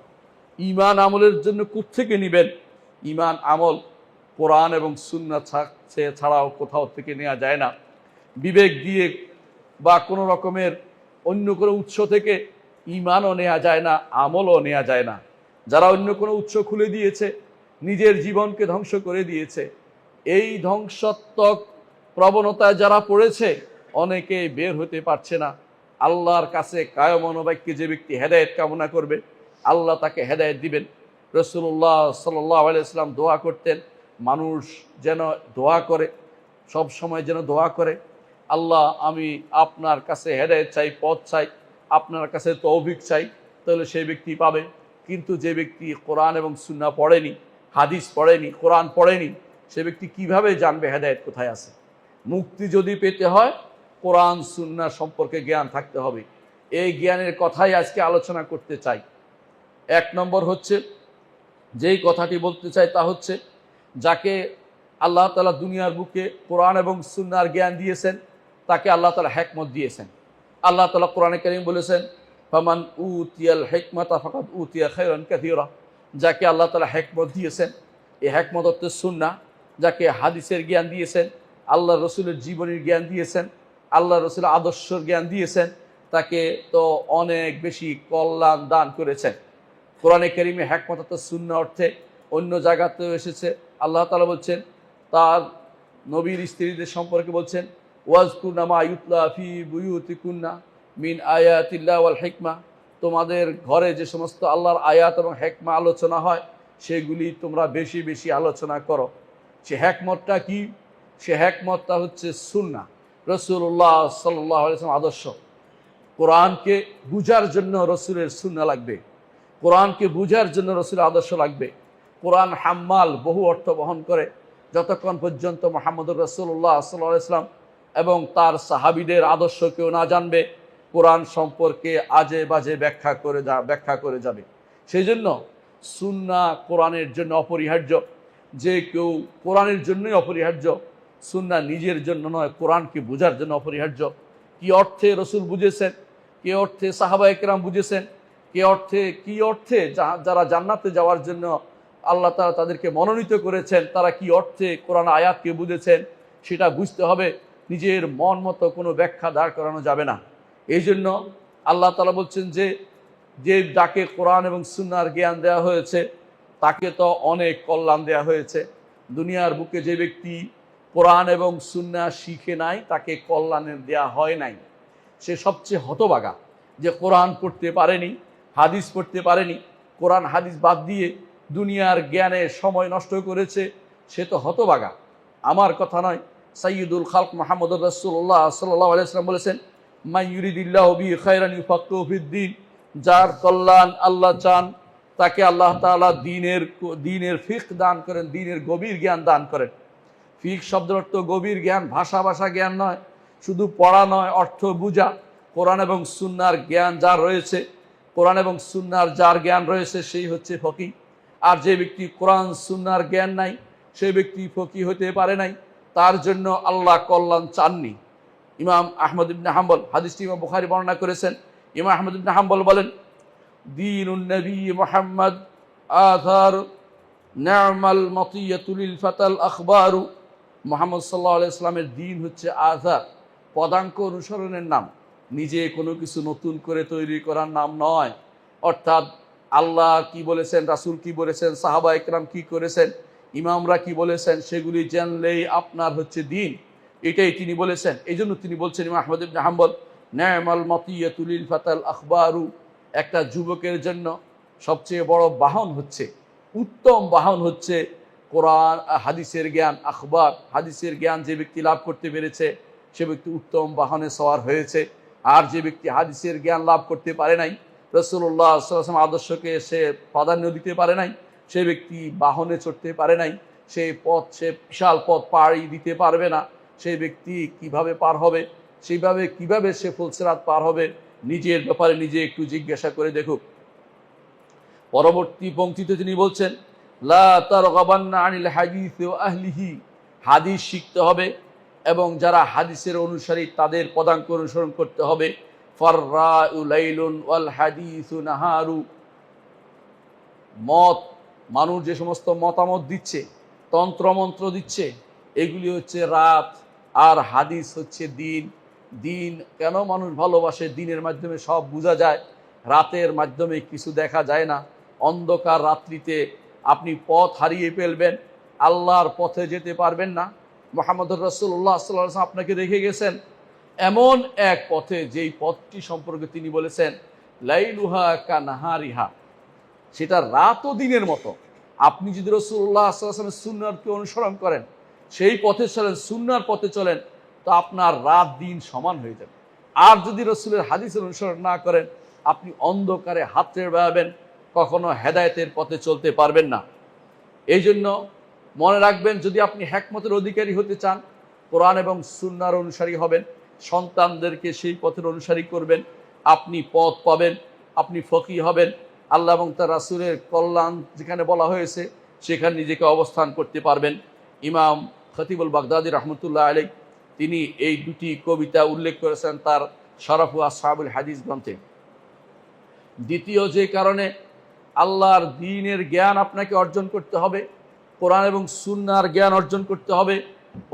ঈমান আমলের জন্য কোত্থেকে নেবেন? ঈমান আমল কোরআন এবং সুন্নাহ ছাড়াও কোথাও থেকে নেওয়া যায় না। বিবেক দিয়ে বা কোনো রকমের অন্য কোনো উৎস থেকে ঈমানও নেওয়া যায় না, আমলও নেওয়া যায় না। যারা অন্য কোনো উৎস খুলে দিয়েছে, নিজের জীবনকে ধ্বংস করে দিয়েছে, এই ধ্বংসাত্মক প্রবণতায় যারা পড়েছে, অনেকে বের হতে পারছে না। আল্লাহর কাছে কায়মন বাক্যে যে ব্যক্তি হেদায়েত কামনা করবে, আল্লাহ তাকে হেদায়েত দিবেন। রাসূলুল্লাহ সাল্লাল্লাহু আলাইহি ওয়াসাল্লাম দোয়া করতেন, মানুষ যেন দোয়া করে, সব সময় যেন দোয়া করে, আল্লাহ আমি আপনার কাছে হেদায়েত চাই, পথ চাই, আপনার কাছে তৌফিক চাই, তাহলে সেই ব্যক্তি পাবে। কিন্তু যে ব্যক্তি কোরআন এবং সুন্নাহ পড়েনি, হাদিস পড়েনি, কোরআন পড়েনি, সে ব্যক্তি কিভাবে জানবে হেদায়েত কোথায় আছে? মুক্তি যদি পেতে হয় কোরআন সুন্নাহ সম্পর্কে জ্ঞান থাকতে হবে। এই জ্ঞানের কথাই আজকে আলোচনা করতে চাই। এক নম্বর হচ্ছে, যেই কথাটি বলতে চাই তা হচ্ছে, যাকে আল্লাহ তাআলা দুনিয়ার বুকে কোরআন এবং সুন্নাহর জ্ঞান দিয়েছেন তাকে আল্লাহ তাআলা হিকমত দিয়েছেন। আল্লাহ তাআলা কোরআনে কারীম বলেছেন, ফামান উতিয়াল হিকমাতা ফাকাদ উতিয়া খায়রান কাসীরা। যাকে আল্লাহ তাআলা হিকমত দিয়েছেন, এই হিকমত হচ্ছে সুন্নাহ। যাকে হাদিসের জ্ঞান দিয়েছেন, আল্লাহ রসুলের জীবনীর জ্ঞান দিয়েছেন, আল্লাহ রসুলের আদর্শের জ্ঞান দিয়েছেন, তাকে তো অনেক বেশি কল্যাণ দান করেছেন। কোরআনে কারীমে হিকমত অর্থাৎ সুন্নাহ অর্থে অন্য জায়গাতেও এসেছে। আল্লাহ তাআলা বলছেন তার নবীর স্ত্রীদের সম্পর্কে বলছেন, ওয়াজকুরনা মা ইউতলা ফি বুয়ুতিকুন্না মিন আয়াতিল্লাহ ওয়াল হিকমা। তোমাদের ঘরে যে সমস্ত আল্লাহর আয়াত এবং হিকমা আলোচনা হয় সেগুলি তোমরা বেশি বেশি আলোচনা করো। সে হিকমতটা কি? সে হিকমতটা হচ্ছে সুন্নাহ, রাসূলুল্লাহ সাল্লাল্লাহু আলাইহি ওয়াসাল্লাম আদর্শ। কোরআনকে বুঝার জন্য রসুলের সুন্নাহ লাগবে, কোরআনকে বুঝার জন্য রসুলের আদর্শ লাগবে। কোরআন হাম্মাল, বহু অর্থ বহন করে। যতক্ষণ পর্যন্ত মুহাম্মদুর রাসূলুল্লাহ সাল্লাল্লাহু আলাইহি ওয়াসাল্লাম এবং তার সাহাবীদের আদর্শ কেউ না জানবে, কোরআন সম্পর্কে আজে বাজে ব্যাখ্যা করে যাবে। সেই জন্য সুন্নাহ কোরআনের জন্য অপরিহার্য। যে কেউ কোরআনের জন্যই অপরিহার্য, সুন্নাহ নিজের জন্য নয়, কোরআনকে বোঝার জন্য অপরিহার্য। কি অর্থে রসুল বুঝেছেন, কে অর্থে সাহাবায়ে কেরাম বুঝেছেন, কি অর্থে যারা জান্নাতে যাওয়ার জন্য আল্লাহ তাআলা তাদেরকে মনোনীত করেছেন, তারা কি অর্থে কোরআন আয়াতকে বুঝেছেন, সেটা বুঝতে হবে। নিজের মন মতো কোনো ব্যাখ্যা দাঁড় করানো যাবে না। এই জন্য আল্লাহ তাআলা বলছেন যে যাকে কোরআন এবং সুন্নাহর জ্ঞান দেওয়া হয়েছে তাকে তো অনেক কল্যাণ দেওয়া হয়েছে। দুনিয়ার বুকে যে ব্যক্তি কোরআন এবং সুন্নাহ শিখে নাই তাকে কল্যাণের দেওয়া হয় নাই। সে সবচেয়ে হতভাগা, যে কোরআন পড়তে পারেনি, হাদিস পড়তে পারেনি, কোরআন হাদিস বাদ দিয়ে দুনিয়ার জ্ঞানে সময় নষ্ট করেছে, সে তো হতভাগা। আমার কথা নয়, সাইয়্যিদুল খালক মুহাম্মদুর রাসূলুল্লাহ সাল্লাল্লাহু আলাইহি ওয়াসাল্লাম বলেছেন, মান ইউরিদিল্লাহু বিহি খায়রান ইউফাক্কিহু ফিদ্দীন। যার কল্যাণ আল্লাহ চান তাকে আল্লাহ তাআলা দ্বীনের ফিকহ দান করেন, দ্বীনের গভীর জ্ঞান দান করেন। ফিকহ শব্দের অর্থ গভীর জ্ঞান, ভাষা জ্ঞান নয়, শুধু পড়া নয়, অর্থ বুঝা। কোরআন এবং সুন্নাহর জ্ঞান যার রয়েছে, কোরআন এবং সুন্নাহর যার জ্ঞান রয়েছে সেই হচ্ছে ফকিহ। আর যে ব্যক্তি কোরআন সুন্নাহর জ্ঞান নাই, সেই ব্যক্তি ফকিহ হতে পারে নাই, তার জন্য আল্লাহ কল্যাণ চাননি। ইমাম আহমদ ইবনে হাম্বল, হাদিসটি ইমাম বুখারী বর্ণনা করেছেন। ইমাম আহমদ ইবনে হাম্বল বলেন, দীনুন নবী মুহাম্মদ আথার নি'মাল মাতিয়াতু লিল ফাতাল আখবারু। মুহাম্মদ সাল্লাল্লাহু আলাইহি ওয়াসাল্লামের দ্বীন হচ্ছে আথার, পদাঙ্ক অনুসরণের নাম, নিজে কোনো কিছু নতুন করে তৈরি করার নাম নয়। অর্থাৎ আল্লাহ কি বলেছেন, রাসূল কি বলেছেন, সাহাবায়ে কেরাম কি করেছেন, ইমামরা কি বলেছেন, সেগুলি জানলেই আপনার হচ্ছে দ্বীন। এটাই তিনি বলেছেন। এই জন্য তিনি বলছেন, ইমাম আহমদ ইবনে হাম্বল, নি'মাল মাতিয়াতু লিল ফাতাল আখবারু। একটা যুবকের জন্য সবচেয়ে বড় বাহন হচ্ছে, উত্তম বাহন হচ্ছে কোরআন হাদিসের জ্ঞান। আখবার, হাদিসের জ্ঞান যে ব্যক্তি লাভ করতে পেরেছে সে ব্যক্তি উত্তম বাহনে সওয়ার হয়েছে। আর যে ব্যক্তি হাদিসের জ্ঞান লাভ করতে পারে নাই, রাসূলুল্লাহ সাল্লাল্লাহু আলাইহি ওয়াসাল্লাম আদর্শকে সে প্রাধান্য দিতে পারে নাই, সে ব্যক্তি বাহনে চড়তে পারে নাই, সেই সে বিশাল পথ পাড়ি দিতে পারবে না। সেই ব্যক্তি কিভাবে পার হবে, কিভাবে সে ফুলসিরাত পার হবে, নিজের ব্যাপারে নিজে একটু জিজ্ঞাসা করে দেখুক। পরবর্তী পংক্তিতে তিনি বলছেন, লা তারগাবান্না আনিল হাদিস ওয়া আহলিহি। হাদিস শিখতে হবে এবং যারা হাদিসের অনুসারী তাদের পদাঙ্ক অনুসরণ করতে হবে। ফাররাউ লাইলুন ওয়াল হাদিসু নাহারু। মানুষ যে সমস্ত মতামত দিচ্ছে, তন্ত্রমন্ত্র দিচ্ছে, এগুলি হচ্ছে রাত, আর হাদিস হচ্ছে দিন। দিন কেন মানুষ ভালোবাসে? দিনের মাধ্যমে সব বোঝা যায়, রাতের মাধ্যমে কিছু দেখা যায় না। অন্ধকার রাত্রিতে আপনি পথ হারিয়ে ফেলবেন, আল্লাহর পথে যেতে পারবেন না। মুহাম্মদুর রাসূলুল্লাহ সাল্লাল্লাহু আলাইহি ওয়াসাল্লাম আপনাকে রেখে গেছেন এমন এক পথে, যেই পথটি সম্পর্কে তিনি বলেছেন লাইলুহা কানাহারিহা, সেটা রাত ও দিনের মতো। আপনি যদি রাসূলুল্লাহ সাল্লাল্লাহু আলাইহি ওয়াসাল্লামের সুন্নাহকে অনুসরণ করেন, সেই পথে চলেন, সুন্নাহর পথে চলেন, তো আপনার রাত দিন সমান হয়ে যাবে। আর যদি রাসূলের হাদিসের অনুসরণ না করেন, আপনি অন্ধকারে হাতড়ে বেড়াবেন, কখনো হেদায়েতের পথে চলতে পারবেন না। এই জন্য মনে রাখবেন, যদি আপনি হিকমতের অধিকারী হতে চান, কোরআন এবং সুন্নাহর অনুসারী হবেন, সন্তানদেরকে সেই পথের অনুসারী করবেন, আপনি পথ পাবেন, আপনি ফকিহ হবেন। আল্লাহ এবং তার রাসূলের কল্যাণ যেখানে বলা হয়েছে সেখানে নিজেকে অবস্থান করতে পারবেন। ইমাম খতিবুল বাগদাদি রহমতুল্লাহ আলাইহি তিনি এই দুটি কবিতা উল্লেখ করেছেন তার শরাফু আসহাবুল হাদিস গ্রন্থে। দ্বিতীয় যে কারণে আল্লাহর দ্বীনের জ্ঞান আপনাকে অর্জন করতে হবে, কোরআন এবং সুন্নাহর জ্ঞান অর্জন করতে হবে,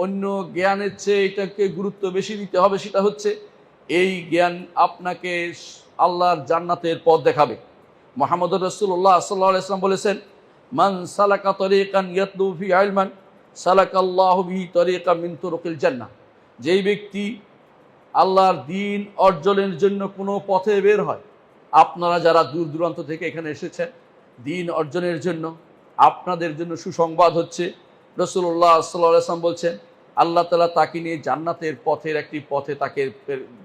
অন্য জ্ঞানের চেয়ে এটাকে গুরুত্ব বেশি দিতে হবে, সেটা হচ্ছে এই জ্ঞান আপনাকে আল্লাহর জান্নাতের পথ দেখাবে। মুহাম্মদুর রাসূলুল্লাহ সাল্লাল্লাহু আলাইহি ওয়াসাল্লাম বলেছেন, মান সালাকা তরিকান ইয়াতলু ফি ইলমান সালাকাল্লাহু বিহি তরিকাম মিন তুরুকিল জান্নাহ। যেই ব্যক্তি আল্লাহর দ্বীন অর্জনের জন্য কোনো পথে বের হয়, আপনারা যারা দূর দূরান্ত থেকে এখানে এসেছেন দ্বীন অর্জনের জন্য, আপনাদের জন্য সুসংবাদ হচ্ছে, রাসূলুল্লাহ সাল্লাল্লাহু আলাইহি ওয়াসাল্লাম বলছেন আল্লাহ তাআলা তাকে নিয়ে জান্নাতের পথের একটি পথে তাকে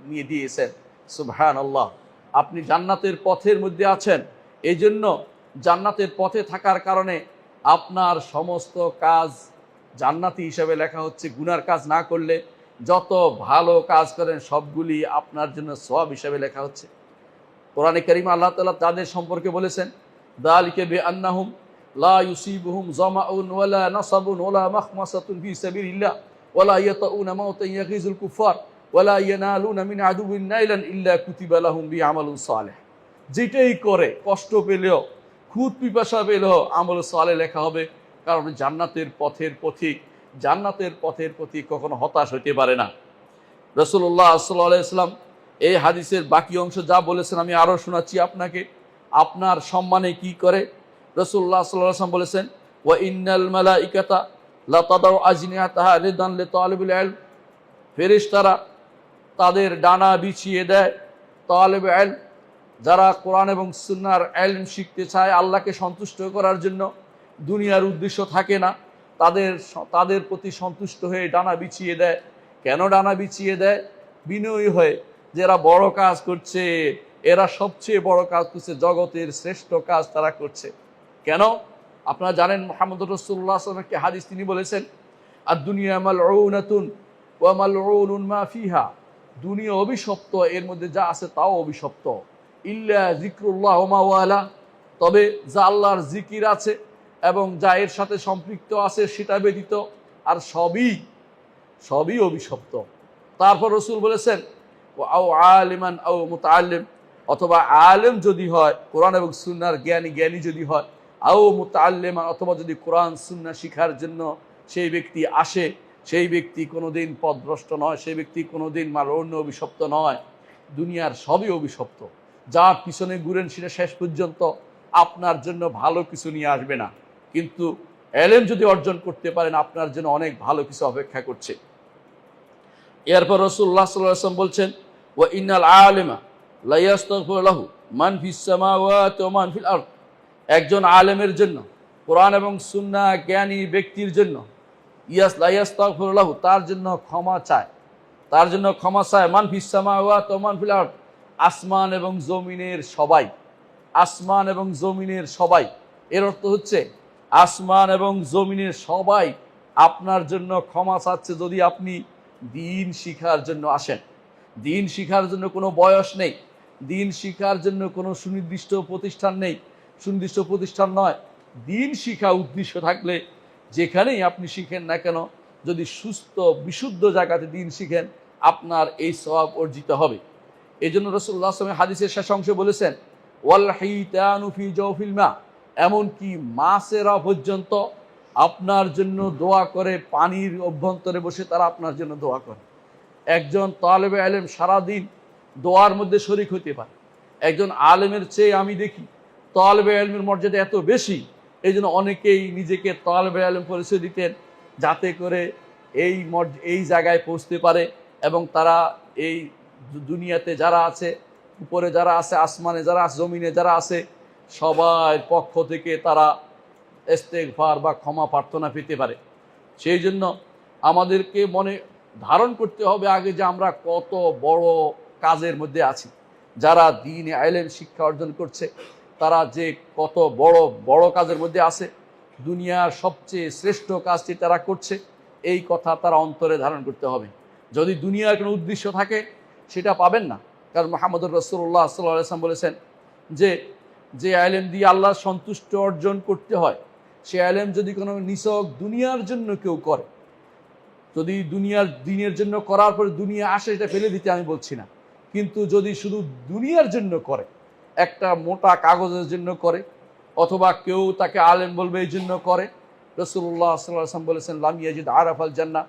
নিয়ে দিয়েছেন। সুবহানাল্লাহ, আপনি জান্নাতের পথের মধ্যে আছেন। এই জন্য জান্নাতের পথে থাকার কারণে আপনার সমস্ত কাজ জান্নাতি হিসাবে লেখা হচ্ছে। গুনার কাজ না করলে যত ভালো কাজ করেন সবগুলি আপনার জন্য সওয়াব হিসাবে লেখা হচ্ছে। কোরআনে কারীমে আল্লাহ তাআলা তাদের সম্পর্কে বলেছেন, যালিকা বিআন্নাহুম লা ইউসিবুহুম যামাউন ওয়ালা নাসাবুন ওয়ালা মাখমাসাতুন ফি সাবিলিল্লাহ ওয়ালা ইয়াতাউনা মাউতান ইয়াগিজুল কুফার ওয়ালা ইয়ানালুনা মিন আদুবিন নাইলান ইল্লা কুতিবা লাহুম বিআমালুন সালেহ। যেটাই করে কষ্ট পেলেও, খুদ পিপাসা পেলেও আমল সালেহ লেখা হবে, কারণ জান্নাতের পথের পথিক, জান্নাতের পথের পথিক কখনো হতাশ হতে পারে না। রাসূলুল্লাহ সাল্লাল্লাহু আলাইহি ওয়াসাল্লাম এই হাদিসের বাকি অংশ যা বলেছেন আমি আরও শোনাচ্ছি আপনাকে, আপনার সম্মানে কি করে। রাসূলুল্লাহ সাল্লাল্লাহু আলাইহি ওয়াসাল্লাম বলেছেন, ওয়া ইন্নাল মালাইকাতা লা তাদাউ আজনিহাতাহা রিদান লিতালিবিল ইলম। ফেরেশতারা তাদের ডানা বিছিয়ে দেয় তালিবে ইলম, যারা কোরআন এবং সুন্নাহর ইলম শিখতে চায়, আল্লাহকে সন্তুষ্ট করার জন্য, দুনিয়ার উদ্দেশ্য থাকে না, তাদের প্রতি সন্তুষ্ট হয়ে ডানা বিছিয়ে দেয়। কেন ডানা বিছিয়ে দেয়? বিনয়ী হয়ে, যে এরা বড় কাজ করছে, এরা সবচেয়ে বড় কাজ করছে, জগতের শ্রেষ্ঠ কাজ তারা করছে। কেন? আপনারা জানেন মুহাম্মদুর রাসূলুল্লাহ সাল্লাল্লাহু আলাইহি ওয়াসাল্লাম একটি হাদিস তিনি বলেছেন, আদ-দুনিয়া মালউনাতুন ওয়া মালউনুন মা ফিহা। দুনিয়া অভিশপ্ত, এর মধ্যে যা আছে তাও অভিশপ্ত, ইল্লা যিকরুল্লাহ ওয়া মা ওয়ালা। তবে যা আল্লাহর জিকির আছে এবং যা এর সাথে সম্পৃক্ত আছে সেটা ব্যতীত আর সবই অভিশপ্ত। তারপর রাসূল বলেছেন, আও আলিমান আও মুতাআল্লিম, অথবা আলেম যদি হয়, কোরআন এবং সুন্নাহর জ্ঞানী যদি হয়, আও মুতাআল্লিমান, অথবা যদি কোরআন সুন্নাহ শিখার জন্য সেই ব্যক্তি আসে, সেই ব্যক্তি কোনোদিন পথভ্রষ্ট নয়, সেই ব্যক্তি কোনোদিন মালউন অভিশপ্ত নয়। দুনিয়ার সবই অভিশপ্ত, যার পিছনে ঘুরেন সেটা শেষ পর্যন্ত আপনার জন্য ভালো কিছু নিয়ে আসবে না। কিন্তু ইলম যদি অর্জন করতে পারেন, আপনার জন্য অনেক ভালো কিছু অপেক্ষা করছে। এরপর রাসূলুল্লাহ সাল্লাল্লাহু আলাইহি ওয়াসাল্লাম বলছেন, ওয়া ইন্নাল আলিমা লা ইস্তাগফিরু লাহু মান ফিস সামাওয়াতি ওয়া মান ফিল আরদ। একজন আলেমের জন্য, কোরআন এবং সুন্নাহ জ্ঞানী ব্যক্তির জন্য, লা ইস্তাগফিরু লাহু, তার জন্য ক্ষমা চায়, মান ফিস সামাওয়াতি ওয়া মান ফিল আরদ, আসমান এবং জমিনের সবাই, আসমান এবং জমিনের সবাই। এর অর্থ হচ্ছে আসমান এবং জমিনের সবাই আপনার জন্য ক্ষমা চাচ্ছে যদি আপনি দ্বীন শিখার জন্য আসেন। দ্বীন শিখার জন্য কোনো বয়স নেই, দ্বীন শিখার জন্য কোনো সুনির্দিষ্ট প্রতিষ্ঠান নেই, সুনির্দিষ্ট প্রতিষ্ঠান নয়। দ্বীন শিখা উদ্দেশ্য থাকলে যেখানেই আপনি শিখেন না কেন, যদি সুস্থ বিশুদ্ধ জায়গাতে দ্বীন শিখেন, আপনার এই সওয়াব অর্জিত হবে। এই জন্য রাসূলুল্লাহ সাল্লাল্লাহু আলাইহি ওয়াসাল্লাম হাদিসের শেষ অংশে বলেছেন, ওয়াল হিতানু ফি জাওফিল মা, এমনকি মাছেরা পর্যন্ত আপনার জন্য দোয়া করে, পানির অভ্যন্তরে বসে তারা আপনার জন্য দোয়া করে। একজন তালেবে ইলম সারাদিন দোয়ার মধ্যে শরীক হতে পারে। একজন আলেমের চেয়ে আমি দেখি তালেবে ইলমের মর্যাদা এত বেশি, এই জন্য অনেকেই নিজেকে তালেবে ইলম পরিচয় দিতেন, যাতে করে এই জায়গায় পৌঁছতে পারে এবং তারা এই দুনিয়াতে যারা আছে, উপরে যারা আছে, আসমানে যারা আছে, জমিনে যারা আছে, সবার পক্ষ থেকে তারা ইস্তেগফার বা ক্ষমা প্রার্থনা পেতে পারে। সেই জন্য আমাদেরকে মনে ধারণ করতে হবে আগে যে আমরা কত বড় কাজের মধ্যে আছি। যারা দ্বীনে ইলম শিক্ষা অর্জন করছে তারা যে কত বড় বড় কাজের মধ্যে আছে, দুনিয়ার সবচেয়ে শ্রেষ্ঠ কাজটি তারা করছে, এই কথা তারা অন্তরে ধারণ করতে হবে। যদি দুনিয়ার কোনো উদ্দেশ্য থাকে সেটা পাবেন না। কারণ মুহাম্মদুর রাসূলুল্লাহ সাল্লাল্লাহু আলাইহি ওয়াসাল্লাম বলেছেন যে যে ইলম দিয়ে আল্লাহর সন্তুষ্ট অর্জন করতে হয়, সে ইলম যদি কোনো নিছক দুনিয়ার জন্য কেউ করে, যদি দুনিয়ার দিনের জন্য করার পরে দুনিয়া আসে, এটা ফেলে দিতে আমি বলছি না, কিন্তু যদি শুধু দুনিয়ার জন্য করে, একটা মোটা কাগজের জন্য করে, অথবা কেউ তাকে আলেম বলবে এই জন্য করে, রাসূলুল্লাহ সাল্লাল্লাহু আলাইহি ওয়াসাল্লাম বলেছেন লাম ইয়াজিদ আরাফাল জান্নাহ,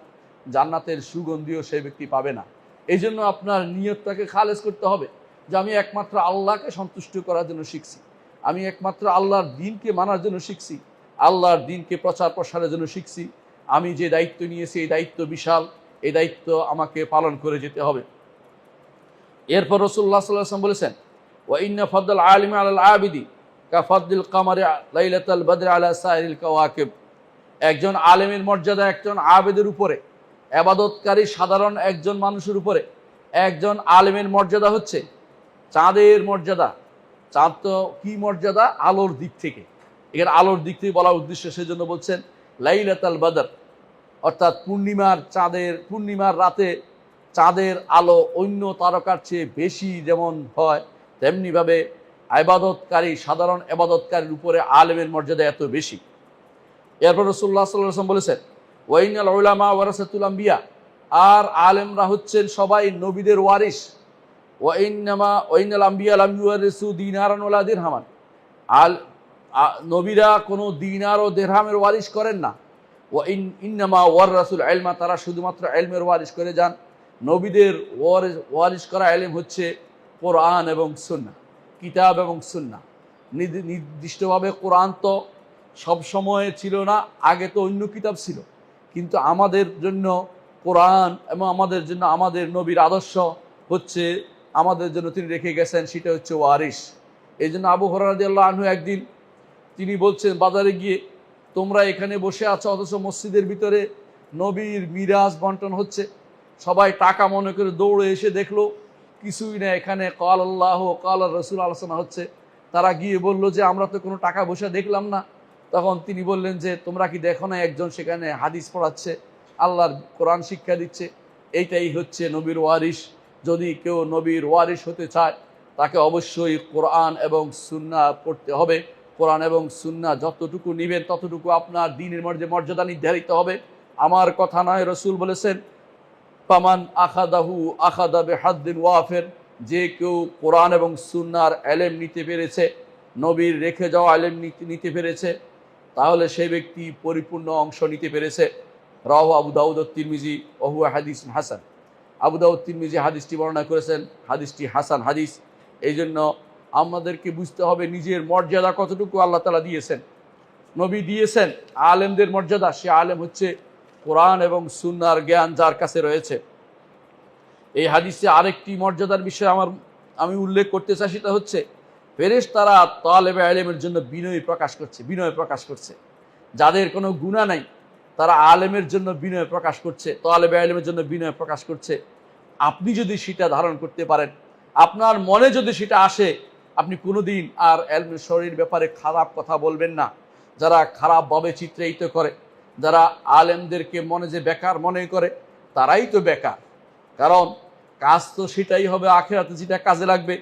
জান্নাতের সুগন্ধিও সেই ব্যক্তি পাবে না। এই জন্য আপনার নিয়তটাকে খালেস করতে হবে যে আমি একমাত্র আল্লাহকে সন্তুষ্ট করার জন্য শিখছি, আমি একমাত্র আল্লাহর দ্বীনকে মানার জন্য শিখছি, আল্লাহর দ্বীনকে প্রচার প্রসারের জন্য শিখছি। আমি যে দায়িত্ব নিয়েছি এই দায়িত্ব বিশাল, এই দায়িত্ব আমাকে পালন করে যেতে হবে। এরপর রাসূলুল্লাহ সাল্লাল্লাহু আলাইহি ওয়াসাল্লাম বলেছেন ওয়া ইন্না ফাদল আলিমি আলাল আবিদি কা ফাদলিল কামারি লাইলাতাল বদর আলা সাইরিল কাওয়াকিব। একজন আলেমের মর্যাদা একজন আবেদের উপরে, ইবাদতকারী সাধারণ একজন মানুষের উপরে একজন আলেমের মর্যাদা হচ্ছে চাঁদের মর্যাদা। চাঁদ তো কি মর্যাদা? আলোর দিক থেকে, এখানে আলোর দিক থেকে বলার উদ্দেশ্য, সেজন্য বলছেন লাইলাতাল বদর, অর্থাৎ পূর্ণিমার রাতে চাঁদের আলো অন্য তারকার চেয়ে বেশি যেমন হয়, তেমনিভাবে সাধারণ ইবাদতকারীর উপরে আলেমের মর্যাদা এত বেশি। এরপর রাসূলুল্লাহ সাল্লাল্লাহু আলাইহি ওয়াসাল্লাম বলেছেন ওয়াইনাল উলামা ওয়ারাসাতুল আম্বিয়া, আর আলেমরা হচ্ছেন সবাই নবীদের ওয়ারিস। ওয়াইনাল আম্বিয়া লাম ইউয়ারিসু দিনারান ওয়ালা দিরহামান, নবীরা কোনো দিনার ও দিরহামের ওয়ারিস করেন না। ইন্নামা ওয়ারাসুল ইলমা, তারা শুধুমাত্র ইলমের ওয়ারিস করে যান। নবীদের ওয়ারিস করা ইলম হচ্ছে কোরআন এবং সুন্নাহ, কিতাব এবং সুন্নাহ। নির্দিষ্টভাবে কোরআন তো সব সময় ছিল না, আগে তো অন্য কিতাব ছিল, কিন্তু আমাদের জন্য কোরআন এবং আমাদের জন্য আমাদের নবীর আদর্শ হচ্ছে, আমাদের জন্য তিনি রেখে গেছেন, সেটা হচ্ছে ওয়ারিস। এই জন্য আবু হুরায়রা রাদিয়াল্লাহু আনহু একদিন তিনি বলছেন বাজারে গিয়ে, তোমরা এখানে বসে আছো অথচ মসজিদের ভিতরে নবীর মিরাজ বন্টন হচ্ছে। সবাই টাকা মনে করে দৌড়ে এসে দেখলো কিছুই না, এখানে কাল আল্লাহ কাল রাসূল আলোচনা হচ্ছে। তারা গিয়ে বলল যে আমরা তো কোনো টাকা পয়সা দেখলাম না। তখন তিনি বললেন যে তোমরা কি দেখো না একজন সেখানে হাদিস পড়াচ্ছে, আল্লাহর কোরআন শিক্ষা দিচ্ছে, এইটাই হচ্ছে নবীর ওয়ারিস। যদি কেউ নবীর ওয়ারিস হতে চায় তাকে অবশ্যই কোরআন এবং সুন্নাহ পড়তে হবে। কোরআন এবং সুন্নাহ যতটুকু নিবেন ততটুকু আপনার দ্বীনের মর্যাদা নির্ধারিত হবে। আমার কথা নয়, রাসূল বলেছেন ফামান আখাদাহু আখাদা বিহাদ্দিন ওয়াফির, যে কেউ কোরআন এবং সুন্নাহর ইলম নিতে পেরেছে, নবীর রেখে যাওয়া ইলম নিতে পেরেছে, তাহলে সেই ব্যক্তি পরিপূর্ণ অংশ নিতে পেরেছে। রাওয়াহু আবু দাউদ ও তিরমিজি ওয়া হুয়া হাদিসুন হাসান। আবু দাউদ তিরমিজি হাদিসটি বর্ণনা করেছেন, হাদিসটি হাসান হাদিস। এই জন্য আমাদেরকে বুঝতে হবে নিজের মর্যাদা কতটুকু আল্লাহ তাআলা দিয়েছেন, নবী দিয়েছেন। আলেমদের মর্যাদা, সে আলেম হচ্ছে কোরআন এবং সুন্নাহর জ্ঞান যার কাছে রয়েছে। এই হাদিসে আরেকটি মর্যাদার বিষয় আমি উল্লেখ করতে চাই, সেটা হচ্ছে ফেরেশতারা তালেবে ইলমের জন্য বিনয় প্রকাশ করছে। যাদের কোনো গুনাহ নাই তারা আলেমের জন্য বিনয় প্রকাশ করছে, তালেবে ইলমের জন্য বিনয় প্রকাশ করছে। আপনি যদি সেটা ধারণ করতে পারেন, আপনার মনে যদি সেটা আসে, আপনি কোনোদিন আর ইলমের শরীর ব্যাপারে খারাপ কথা বলবেন না। যারা খারাপভাবে চিত্রায়িত করে, যারা আলেমদেরকে মনে যে বেকার মনে করে, তারাই তো বেকার। কারণ কাজ তো সেটাই হবে আখিরাতে যেটা কাজে লাগবে।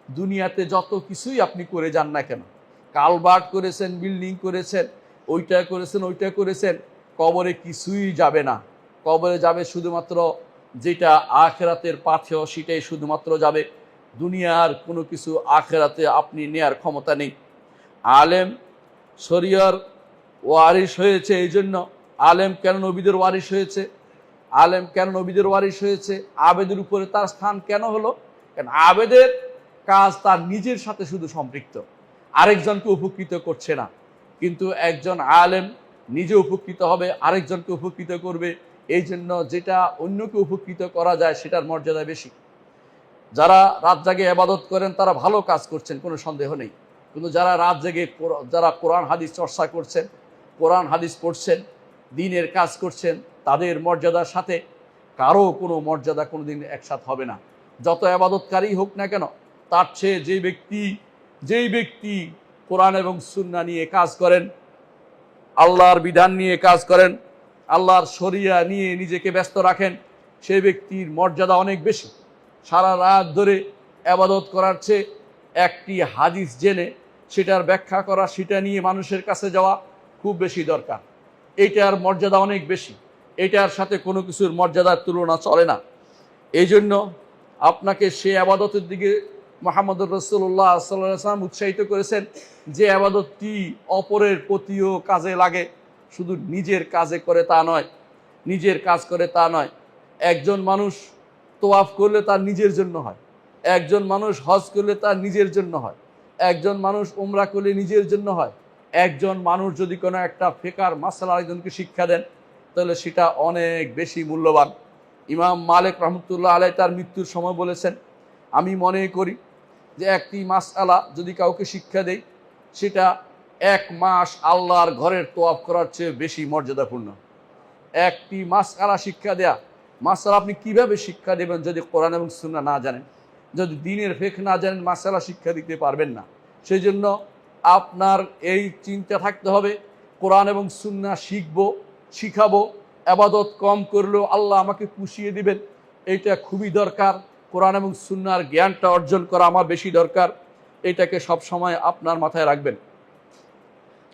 দুনিয়াতে যত কিছুই আপনি করে যান না কেন, কালভার্ট করেছেন, বিল্ডিং করেছেন, ওইটা করেছেন, কবরে কিছুই যাবে না। কবরে যাবে শুধুমাত্র যেটা আখিরাতের পাথেয়, সেটাই শুধুমাত্র যাবে। দুনিয়ার কোনো কিছু আখিরাতে আপনি নেয়ার ক্ষমতা নেই। আলেম শরিয়ার ওয়ারিস হয়েছে। এই জন্য আলেম কেন নবীদের ওয়ারিস হয়েছে? আবেদের উপরে তার স্থান কেন হলো? কারণ আবেদের কাজ তার নিজের সাথে শুধু সম্পৃক্ত, আরেকজনকে উপকৃত করছে না। কিন্তু একজন আলেম নিজে উপকৃত হবে, আরেকজনকে উপকৃত করবে। এই জন্য যেটা অন্যকে উপকৃত করা যায় সেটার মর্যাদা বেশি। যারা রাত জাগে ইবাদত করেন তারা ভালো কাজ করছেন, কোনো সন্দেহ নেই। কিন্তু যারা রাত জেগে যারা কোরআন হাদিস চর্চা করছেন, কোরআন হাদিস পড়ছেন, দ্বীনের কাজ করছেন, তাদের মর্যাদার সাথে কারো কোনো মর্যাদা কোনোদিন একসাথ হবে না। যত ইবাদতকারী হোক না কেন, তার চেয়ে যেই ব্যক্তি কোরআন এবং সুন্নাহ নিয়ে কাজ করেন, আল্লাহর বিধান নিয়ে কাজ করেন, আল্লাহর শরিয়া নিয়ে নিজেকে ব্যস্ত রাখেন, সেই ব্যক্তির মর্যাদা অনেক বেশি। সারা রাত ধরে ইবাদত করার চেয়ে একটি হাদিস জেনে সেটার ব্যাখ্যা করা, সেটা নিয়ে মানুষের কাছে যাওয়া খুব বেশি দরকার। এইটার মর্যাদা অনেক বেশি, এটার সাথে কোনো কিছুর মর্যাদার তুলনা চলে না। এই জন্য আপনাকে সে আবাদতের দিকে মুহাম্মদুর রাসূলুল্লাহ সাল্লাল্লাহু আলাইহি ওয়াসাল্লাম উৎসাহিত করেছেন যে আবাদতটি অপরের প্রতিও কাজে লাগে, শুধু নিজের কাজে করে তা নয়, নিজের কাজ করে তা নয়। একজন মানুষ তোয়াফ করলে তার নিজের জন্য হয়, একজন মানুষ হজ করলে তার নিজের জন্য হয়, একজন মানুষ উমরা করলে নিজের জন্য হয়। একজন মানুষ যদি কোনো একটা ফিকহের মাসআলা আরেকজনকে শিক্ষা দেন, তাহলে সেটা অনেক বেশি মূল্যবান। ইমাম মালিক রহমতুল্লাহ আলাইহি তার মৃত্যুর সময় বলেছেন, আমি মনে করি যে একটি মাসআলা যদি কাউকে শিক্ষা দেয়, সেটা 1 মাস আল্লাহর ঘরের তোয়াফ করার চেয়ে বেশি মর্যাদাপূর্ণ। একটি মাসআলা শিক্ষা দেয়া, মাসআলা আপনি কিভাবে শিক্ষা দেবেন যদি কোরআন এবং সুন্নাহ না জানেন? যদি দ্বীনের ফিকহ না জানেন, মাসআলা শিক্ষা দিতে পারবেন না। সেই জন্য আপনার এই চিন্তা থাকতে হবে, কোরআন এবং সুন্নাহ শিখবো, শিখাবো, ইবাদত কম করলেও আল্লাহ আমাকে পুষিয়ে দিবেন, এইটা খুবই দরকার। কোরআন এবং সুন্নাহর জ্ঞানটা অর্জন করা আমার বেশি দরকার, এটাকে সব সময় আপনার মাথায় রাখবেন।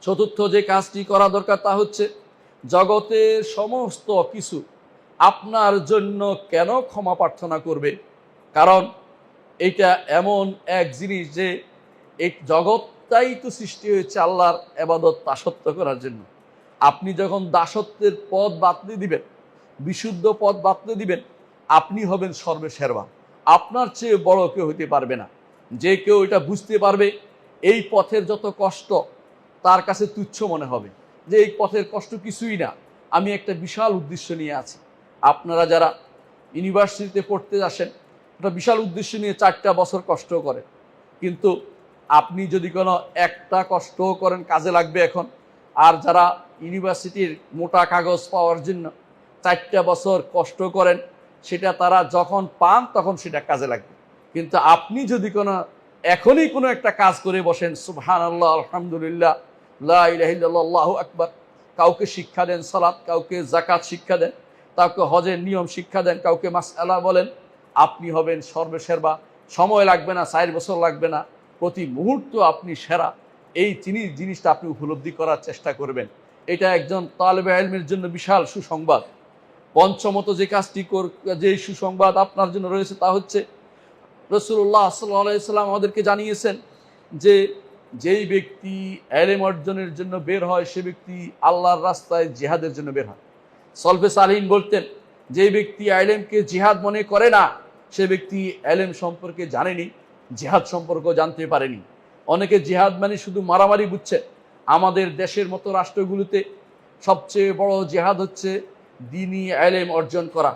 চতুর্থ যে কাজটি করা দরকার তা হচ্ছে, জগতের সমস্ত কিছু আপনার জন্য কেন ক্ষমা প্রার্থনা করবে? কারণ এটা এমন এক জিনিস যে এই জগৎটাই তো সৃষ্টি হয়েছে আল্লাহর ইবাদত দাসত্ব করার জন্য। আপনি যখন দাসত্বের পথ বাতলে দিবেন, বিশুদ্ধ পথ বাতলে দিবেন, আপনি হবেন সর্বশেরবা। আপনার চেয়ে বড় কেউ হতে পারবে না। যে কেউ এটা বুঝতে পারবে, এই পথের যত কষ্ট তার কাছে তুচ্ছ মনে হবে, যে এই পথের কষ্ট কিছুই না, আমি একটা বিশাল উদ্দেশ্য নিয়ে আছি। আপনারা যারা ইউনিভার্সিটিতে পড়তে আসেন, একটা বিশাল উদ্দেশ্য নিয়ে 4টা বছর কষ্ট করেন, কিন্তু আপনি যদি কোনো একটা কষ্ট করেন কাজে লাগবে এখন। আর যারা ইউনিভার্সিটির মোটা কাগজ পাওয়ার জন্য 4টা বছর কষ্ট করেন, সেটা তারা যখন পান তখন সেটা কাজে লাগবে। কিন্তু আপনি যদি এখনই কোনো একটা কাজ করে বসেন, সুবহানাল্লাহ, আলহামদুলিল্লাহ, লা ইলাহা ইল্লাল্লাহ, আল্লাহু আকবার, কাউকে শিক্ষা দেন সালাত, কাউকে যাকাত শিক্ষা দেন, কাউকে হজের নিয়ম শিক্ষা দেন, কাউকে মাসআলা বলেন, আপনি হবেন সর্বশেরবা। সময় লাগবে না, 4 বছর লাগবে না, প্রতি মুহূর্ত আপনি সেরা। এই জিনিসটা আপনি উপলব্ধি করার চেষ্টা করবেন। এটা একজন তালেবে ইলমের জন্য বিশাল সুসংবাদ। পঞ্চমত যে সুসংবাদ আপনার জন্য রয়েছে তা হচ্ছে, রাসূলুল্লাহ সাল্লাল্লাহু আলাইহি ওয়াসাল্লাম আমাদেরকে জানিয়েছেন যে যেই ব্যক্তি ইলম অর্জনের জন্য বের হয়, সে ব্যক্তি আল্লাহর রাস্তায় জিহাদের জন্য বের হয়। সলফে সালিহিন বলতেন, যে ব্যক্তি ইলমকে জিহাদ মনে করে না, সে ব্যক্তি ইলম সম্পর্কে জানেনি, জিহাদ সম্পর্কেও জানতে পারেনি। অনেকে জিহাদ মানে শুধু মারামারি বুঝছে। আমাদের দেশের মতো রাষ্ট্রগুলোতে সবচেয়ে বড় জিহাদ হচ্ছে দ্বীনি ইলম অর্জন করা,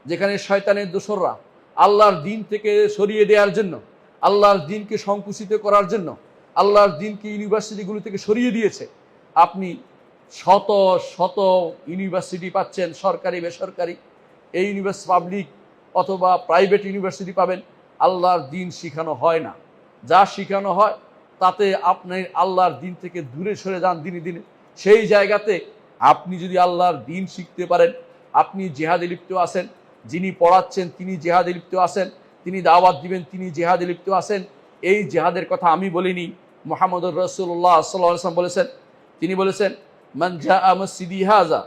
যেখানে শয়তানের দোসররা আল্লাহর দ্বীন থেকে সরিয়ে দেওয়ার জন্য, আল্লাহর দ্বীনকে সংকুচিত করার জন্য আল্লাহর দ্বীনকে ইউনিভার্সিটিগুলো থেকে সরিয়ে দিয়েছে। আপনি শত শত ইউনিভার্সিটি পাচ্ছেন, সরকারি বেসরকারি, এই ইউনিভার্সিটি পাবলিক অথবা প্রাইভেট ইউনিভার্সিটি পাবেন, আল্লাহর দ্বীন শিখানো হয় না। যা শিখানো হয় তাতে আপনি আল্লাহর দ্বীন থেকে দূরে সরে যান দিনে দিনে। সেই জায়গাতে আপনি যদি আল্লাহর দ্বীন শিখতে পারেন, আপনি জিহাদে লিপ্ত আছেন, যিনি পড়াচ্ছেন তিনি জিহাদে লিপ্ত আছেন, তিনি দাওয়াত দিবেন তিনি জিহাদে লিপ্ত আছেন। এই জিহাদের কথা আমি বলিনি, মুহাম্মদুর রাসূলুল্লাহ সাল্লাল্লাহু আলাইহি ওয়াসাল্লাম বলেছেন। তিনি বলেছেন, মান জাআ মাসজিদি হাযা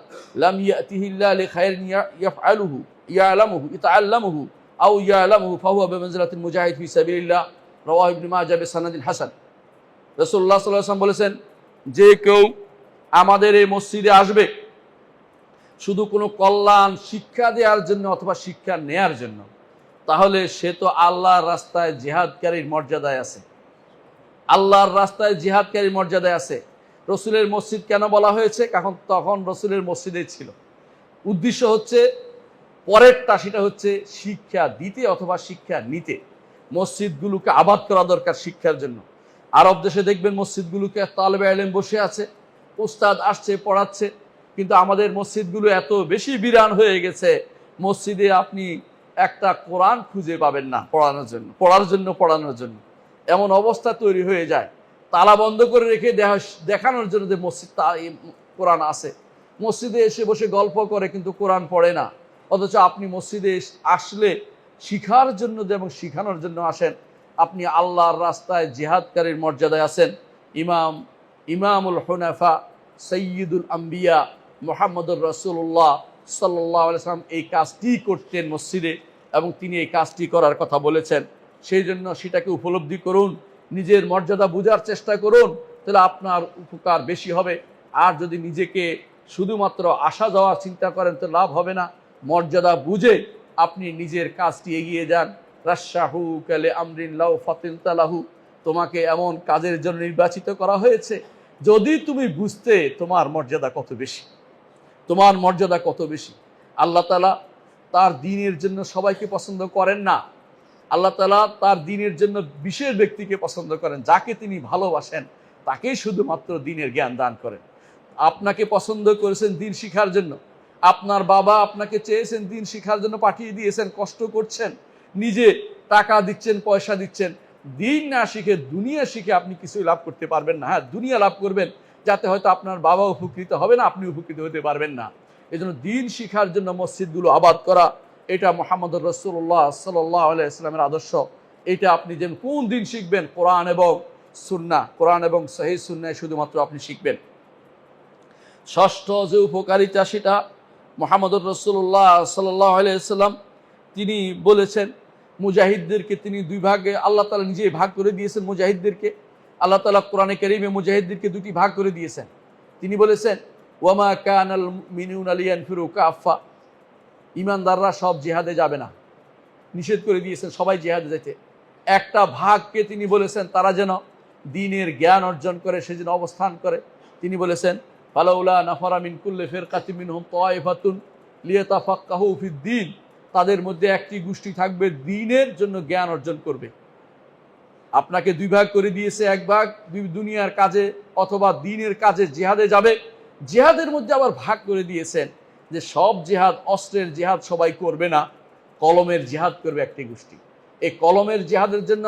লাম ইয়াতিহি ইল্লা লিখাইরিন ইয়াফআলুহু ইয়ালামুহু ইতাআল্লামুহু আও ইয়ালামুহু ফাহুয়া বিমানজিলাতিল মুজাহিদ ফি সাবিলিল্লাহ, রাওয়াহু ইবনে মাজাহ বিসানাদিন হাসান। রাসূলুল্লাহ সাল্লাল্লাহু আলাইহি ওয়াসাল্লাম বলেছেন, যে কেউ আমাদের এই মসজিদে আসবে শুধু কোনো কল্যাণ শিক্ষা দেওয়ার জন্য অথবা শিক্ষা নেয়ার জন্য, তাহলে সে তো আল্লাহর রাস্তায় জিহাদকারীর মর্যাদায় আছে। আল্লাহর রাস্তায় জিহাদকারীর মর্যাদায় আছে। রসুলের মসজিদ কেন বলা হয়েছে? কারণ তখন রসুলের মসজিদে ছিল। উদ্দেশ্য হচ্ছে পরেরটা, সেটা হচ্ছে শিক্ষা দিতে অথবা শিক্ষা নিতে। মসজিদগুলোকে আবাদ করা দরকার শিক্ষার জন্য। আরব দেশে দেখবেন মসজিদগুলোকে তালেবে ইলম বসে আছে, উস্তাদ আসছে, পড়াচ্ছে, কিন্তু আমাদের মসজিদগুলো এত বেশি বিরান হয়ে গেছে, মসজিদে আপনি একটা কোরআন খুঁজে পাবেন না পড়ানোর জন্য এমন অবস্থা তৈরি হয়ে যায়। তালা বন্ধ করে রেখে দেখানোর জন্য যে মসজিদ কোরআন আছে, মসজিদে এসে বসে গল্প করে কিন্তু কোরআন পড়ে না। অথচ আপনি মসজিদে আসলে শিখার জন্য এবং শিখানোর জন্য আসেন। আপনি আল্লাহর রাস্তায় জিহাদকারীর মর্যাদায় আছেন। ইমামুল হুনাফা সৈয়দুল আম্বিয়া মুহাম্মদুর রাসূলুল্লাহ সাল্লাল্লাহু আলাইহি ওয়াসাল্লাম এই কাজটি করতেন মসজিদে, এবং তিনি এই কাজটি করার কথা বলেছেন। সেই জন্য সেটাকে উপলব্ধি করুন, নিজের মর্যাদা বোঝার চেষ্টা করুন, তাহলে আপনার উপকার বেশি হবে। আর যদি নিজেকে শুধুমাত্র আসা যাওয়ার চিন্তা করেন তো লাভ হবে না। মর্যাদা বুঝে আপনি নিজের কাজটি এগিয়ে যান। রাশাহু কালে আমরিন লাউ ফাতিলতালাহু, তোমাকে এমন কাজের জন্য নির্বাচিত করা হয়েছে যদি তুমি বুঝতে তোমার মর্যাদা কত বেশি, তোমার মর্যাদা কত বেশি। আল্লাহ তাআলা তার দ্বীনের জন্য সবাইকে পছন্দ করেন না। আল্লাহ তাআলা তার দ্বীনের জন্য বিশেষ ব্যক্তিকে পছন্দ করেন, যাকে তিনি ভালোবাসেন তাকেই শুধুমাত্র দ্বীনের জ্ঞান দান করেন। আপনাকে পছন্দ করেছেন দ্বীন শিখার জন্য, আপনার বাবা আপনাকে চেয়েছেন দ্বীন শিখার জন্য, পাঠিয়ে দিয়েছেন, কষ্ট করছেন, নিজে টাকা দিচ্ছেন, পয়সা দিচ্ছেন। দ্বীন না শিখে দুনিয়া শিখে আপনি কিছুই লাভ করতে পারবেন না। হ্যাঁ, দুনিয়া লাভ করবেন, যাতে হয়তো আপনার বাবা উপকৃত হবে না, আপনি উপকৃত হতে পারবেন না। এই জন্য দ্বীন শিখার জন্য মসজিদগুলো আবাদ করা, এটা মুহাম্মদুর রাসূলুল্লাহ সাল্লাল্লাহু আলাইহি ওয়াসাল্লামের আদর্শ। এটা আপনি যেন কোন দিন শিখবেন, কোরআন এবং সুন্নাহ, কোরআন এবং সহিহ সুন্নাহ শুধুমাত্র আপনি শিখবেন। ষষ্ঠ যে উপকারিতা, সেটা মুহাম্মদুর রাসূলুল্লাহ সাল্লাল্লাহু আলাইহি ওয়াসাল্লাম তিনি বলেছেন, মুজাহিদদেরকে তিনি দুই ভাগে, আল্লাহ তাআলা নিজেই ভাগ করে দিয়েছেন মুজাহিদদেরকে। আল্লাহ তাআলা কোরআনে কারীমে মুজাহিদদেরকে দুটি ভাগ করে দিয়েছেন। তিনি বলেছেন, ওয়ামা কানাল মুমিনুনা লিয়ানফিরু কাফা, ঈমানদাররা সব জিহাদে যাবে না, নিষেধ করে দিয়েছেন সবাই জিহাদে যেতে। একটা ভাগকে তিনি বলেছেন তারা যেন দ্বীনের জ্ঞান অর্জন করে, সেজন্য অবস্থান করে। তিনি বলেছেন, ফালাউলা নাফারা মিন কুল্লি ফিরকাতিন মিনহুম তায়ফাতুন লিয়াতাফাক্কাহু ফিদ-দ্বীন, তাদের মধ্যে একটি গোষ্ঠী থাকবে দ্বীনের জন্য জ্ঞান অর্জন করবে। আপনাকে দুই ভাগ করে দিয়েছে, এক ভাগ দুনিয়ার কাজে অথবা দ্বীনের কাজে জিহাদে যাবে। জিহাদের মধ্যে আবার ভাগ করে দিয়েছেন যে সব জিহাদ, অস্ত্রের জিহাদ সবাই করবে না, কলমের জিহাদ করবে একটি গোষ্ঠী। এই কলমের জিহাদের জন্য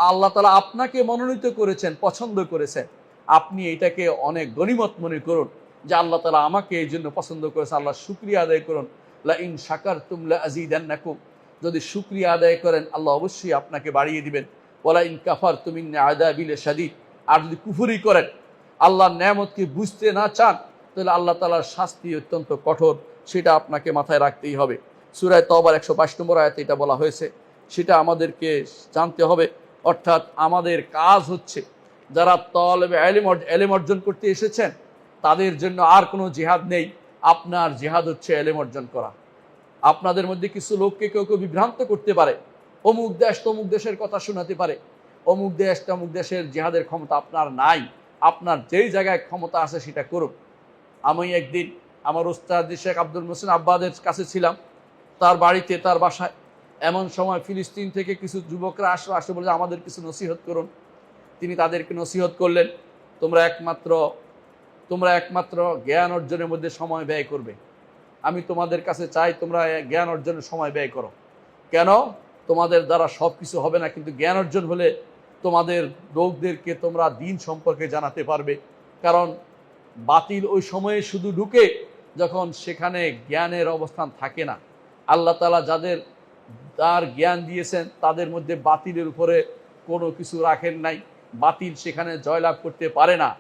আল্লাহ তাআলা আপনাকে মনোনীত করেছেন, পছন্দ করেছেন। আপনি এটাকে অনেক গনিমত মনে করুন যে আল্লাহ তাআলা আমাকে এই জন্য পছন্দ করেছে। আল্লাহ শুকরিয়া আদায় করুন। লা ইন শাকারতুম লা আযীদান্নাকুম, যদি শুকরিয়া আদায় করেন আল্লাহ অবশ্যই আপনাকে বাড়িয়ে দিবেন। ওয়ালা ইন কাফারতুম ইন্না আযাবি লাশাদীদ, আর যদি কুফরি করেন, আল্লাহর নেয়ামতকে বুঝতে না চান, তাহলে আল্লাহ তাআলার শাস্তি অত্যন্ত কঠোর, সেটা আপনাকে মাথায় রাখতেই হবে। সূরা তাওবার 122 নম্বর আয়াতে এটা বলা হয়েছে, সেটা আমাদেরকে জানতে হবে। অর্থাৎ আমাদের কাজ হচ্ছে, যারা তালেবে ইলম অর্জন করতে এসেছেন তাদের জন্য আর কোনো জিহাদ নেই। আপনার জিহাদ হচ্ছে ইলম অর্জন করা। আপনাদের মধ্যে কিছু লোককে কেউ কেউ বিভ্রান্ত করতে পারে, অমুক দেশ তমুক দেশের কথা শোনাতে পারে। অমুক দেশ তমুক দেশের জিহাদের ক্ষমতা আপনার নাই। আপনার যেই জায়গায় ক্ষমতা আছে সেটা করুন। আমি একদিন আমার উস্তাদ শেখ আব্দুল মোহসিন আব্বাদের কাছে ছিলাম, তার বাড়িতে, তার বাসায়। এমন সময় ফিলিস্তিন থেকে কিছু যুবকরা আসে বলে আমাদের কিছু নসিহত করুন। তিনি তাদেরকে নসিহত করলেন, তোমরা একমাত্র জ্ঞান অর্জনের মধ্যে সময় ব্যয় করবে। আমি তোমাদের কাছে চাই তোমরা জ্ঞান অর্জনের সময় ব্যয় করো। কেন? তোমাদের দ্বারা সব কিছু হবে না, কিন্তু জ্ঞান অর্জন হলে তোমাদের লোকদেরকে তোমরা দ্বীন সম্পর্কে জানাতে পারবে। কারণ বাতিল ওই সময়ে শুধু ঢুকে যখন সেখানে জ্ঞানের অবস্থান থাকে না। আল্লাহ তাআলা যাদের তার জ্ঞান দিয়েছেন তাদের মধ্যে বাতিলের উপরে কোনো কিছু রাখেন নাই, বাতিল সেখানে জয়লাভ করতে পারে না।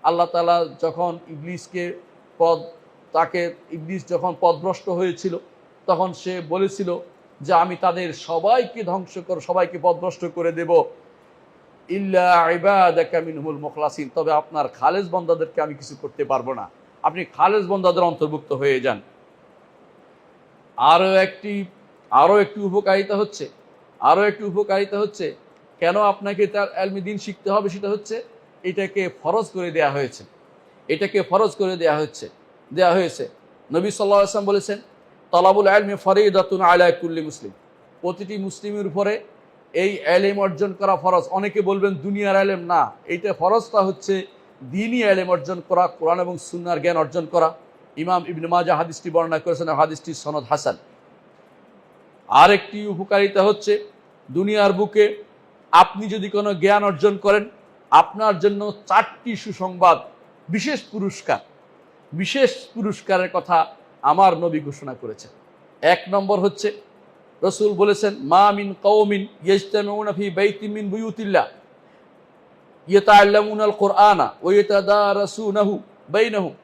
আল্লাহ তাআলা যখন ইবলিস যখন পথভ্রষ্ট হয়েছিল, তখন সে বলেছিল যে আমি তাদের সবাইকে পথভ্রষ্ট করে দেব, ইল্লা ইবাদাকা মিনহুল মুখলাসিন, তবে আপনার খালেস বান্দাদেরকে আমি কিছু করতে পারবো না। আপনি খালেস বান্দাদের অন্তর্ভুক্ত হয়ে যান। আরো একটি উপকারিতা হচ্ছে কেন আপনাকে তার ইলমে দ্বীন শিখতে হবে, সেটা হচ্ছে এটাকে ফরজ করে দেয়া হয়েছে। নবী সাল্লাল্লাহু আলাইহি ওয়াসাল্লাম বলেছেন, তালাবুল ইলমি ফরিদাতুন আলা কুল্লি মুসলিম, প্রতিটি মুসলিমের উপরে এই ইলম অর্জন করা ফরজ। অনেকে বলবেন দুনিয়ার ইলম না, এইটা ফরজটা হচ্ছে দ্বীনি ইলম অর্জন করা, কোরআন এবং সুন্নাহর জ্ঞান অর্জন করা। ইমাম ইবনে মাজাহ হাদিসটি বর্ণনা করেছেন, হাদিসটির সনদ হাসান। আরেকটি উপকারিতা হচ্ছে, দুনিয়ার বুকে আপনি যদি কোনো জ্ঞান অর্জন করেন, আপনার জন্য 4টি সুসংবাদ, বিশেষ পুরস্কারের কথা আমার নবী ঘোষণা করেছেন। 1 নম্বর হচ্ছে, রসুল বলেছেন, মা মিন কওমিন ইয়াজতামিউনা ফি বাইতিন মিন বুয়ুতিল্লাহ ইয়াতাআল্লামুনাল কুরআনা ওয়া ইয়াতাদারাসুনাহু বাইনাহুম।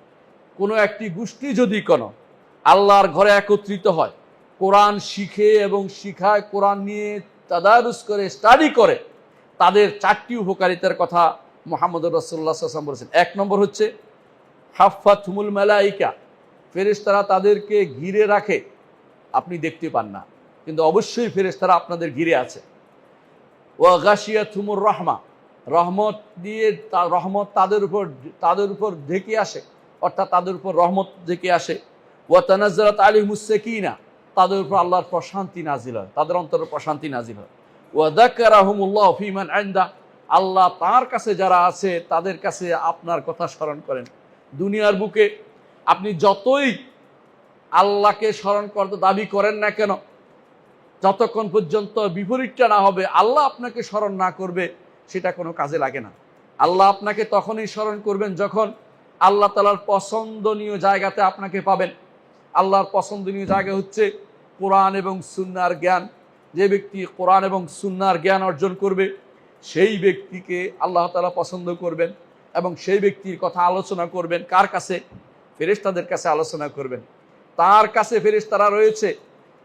কোনো একটি গোষ্ঠী যদি কোনো আল্লাহর ঘরে একত্রিত হয়, কোরআন শিখে এবং শিখায়, কোরআন নিয়ে তাদারুস করে, স্টাডি করে, তাদের 4টি উপকারিতার কথা মুহাম্মদুর রাসূলুল্লাহ সাল্লাল্লাহু আলাইহি ওয়াসাল্লাম বলেছেন। 1 নম্বর হচ্ছে, হাফফাতুহুমুল মালাইকা, ফেরেশতারা তাদেরকে ঘিরে রাখে, আপনি দেখতে পান না, কিন্তু অবশ্যই ফেরেশতারা আপনাদের ঘিরে আছে। ওয়া গাশিয়াতুহুমুর রাহমা, রহমত দিয়ে রহমত তাদের উপর ঢেকে আসে, অর্থাৎ তাদের উপর রহমত ঢেকে আসে। ওয়া তানাজ্জালাত আলাইহিমুস সাকিনা, তাদের উপর আল্লাহর প্রশান্তি নাজিল হয়, তাদের অন্তরে প্রশান্তি নাজিল হয়। ওয়া যাকারাহুমুল্লাহু ফীমান ইনদা, আল্লাহ তার কাছে যারা আছে তাদের কাছে আপনার কথা স্মরণ করেন। দুনিয়ার বুকে আপনি যতই আল্লাহকে স্মরণ করতে দাবি করেন না কেন, যতক্ষণ পর্যন্ত বিপরীতটা না হবে, আল্লাহ আপনাকে স্মরণ না করবে, সেটা কোনো কাজে লাগে না। আল্লাহ আপনাকে তখনই স্মরণ করবেন যখন আল্লাহ তাআলার পছন্দনীয় জায়গাতে আপনাকে পাবেন। আল্লাহর পছন্দনীয় জায়গা হচ্ছে কোরআন এবং সুন্নাহর জ্ঞান। যে ব্যক্তি কোরআন এবং সুন্নাহর জ্ঞান অর্জন করবে, সেই ব্যক্তিকে আল্লাহ তাআলা পছন্দ করবেন এবং সেই ব্যক্তির কথা আলোচনা করবেন। কার কাছে? ফেরেশতাদের কাছে আলোচনা করবেন। তার কাছে ফেরেশতারা রয়েছে,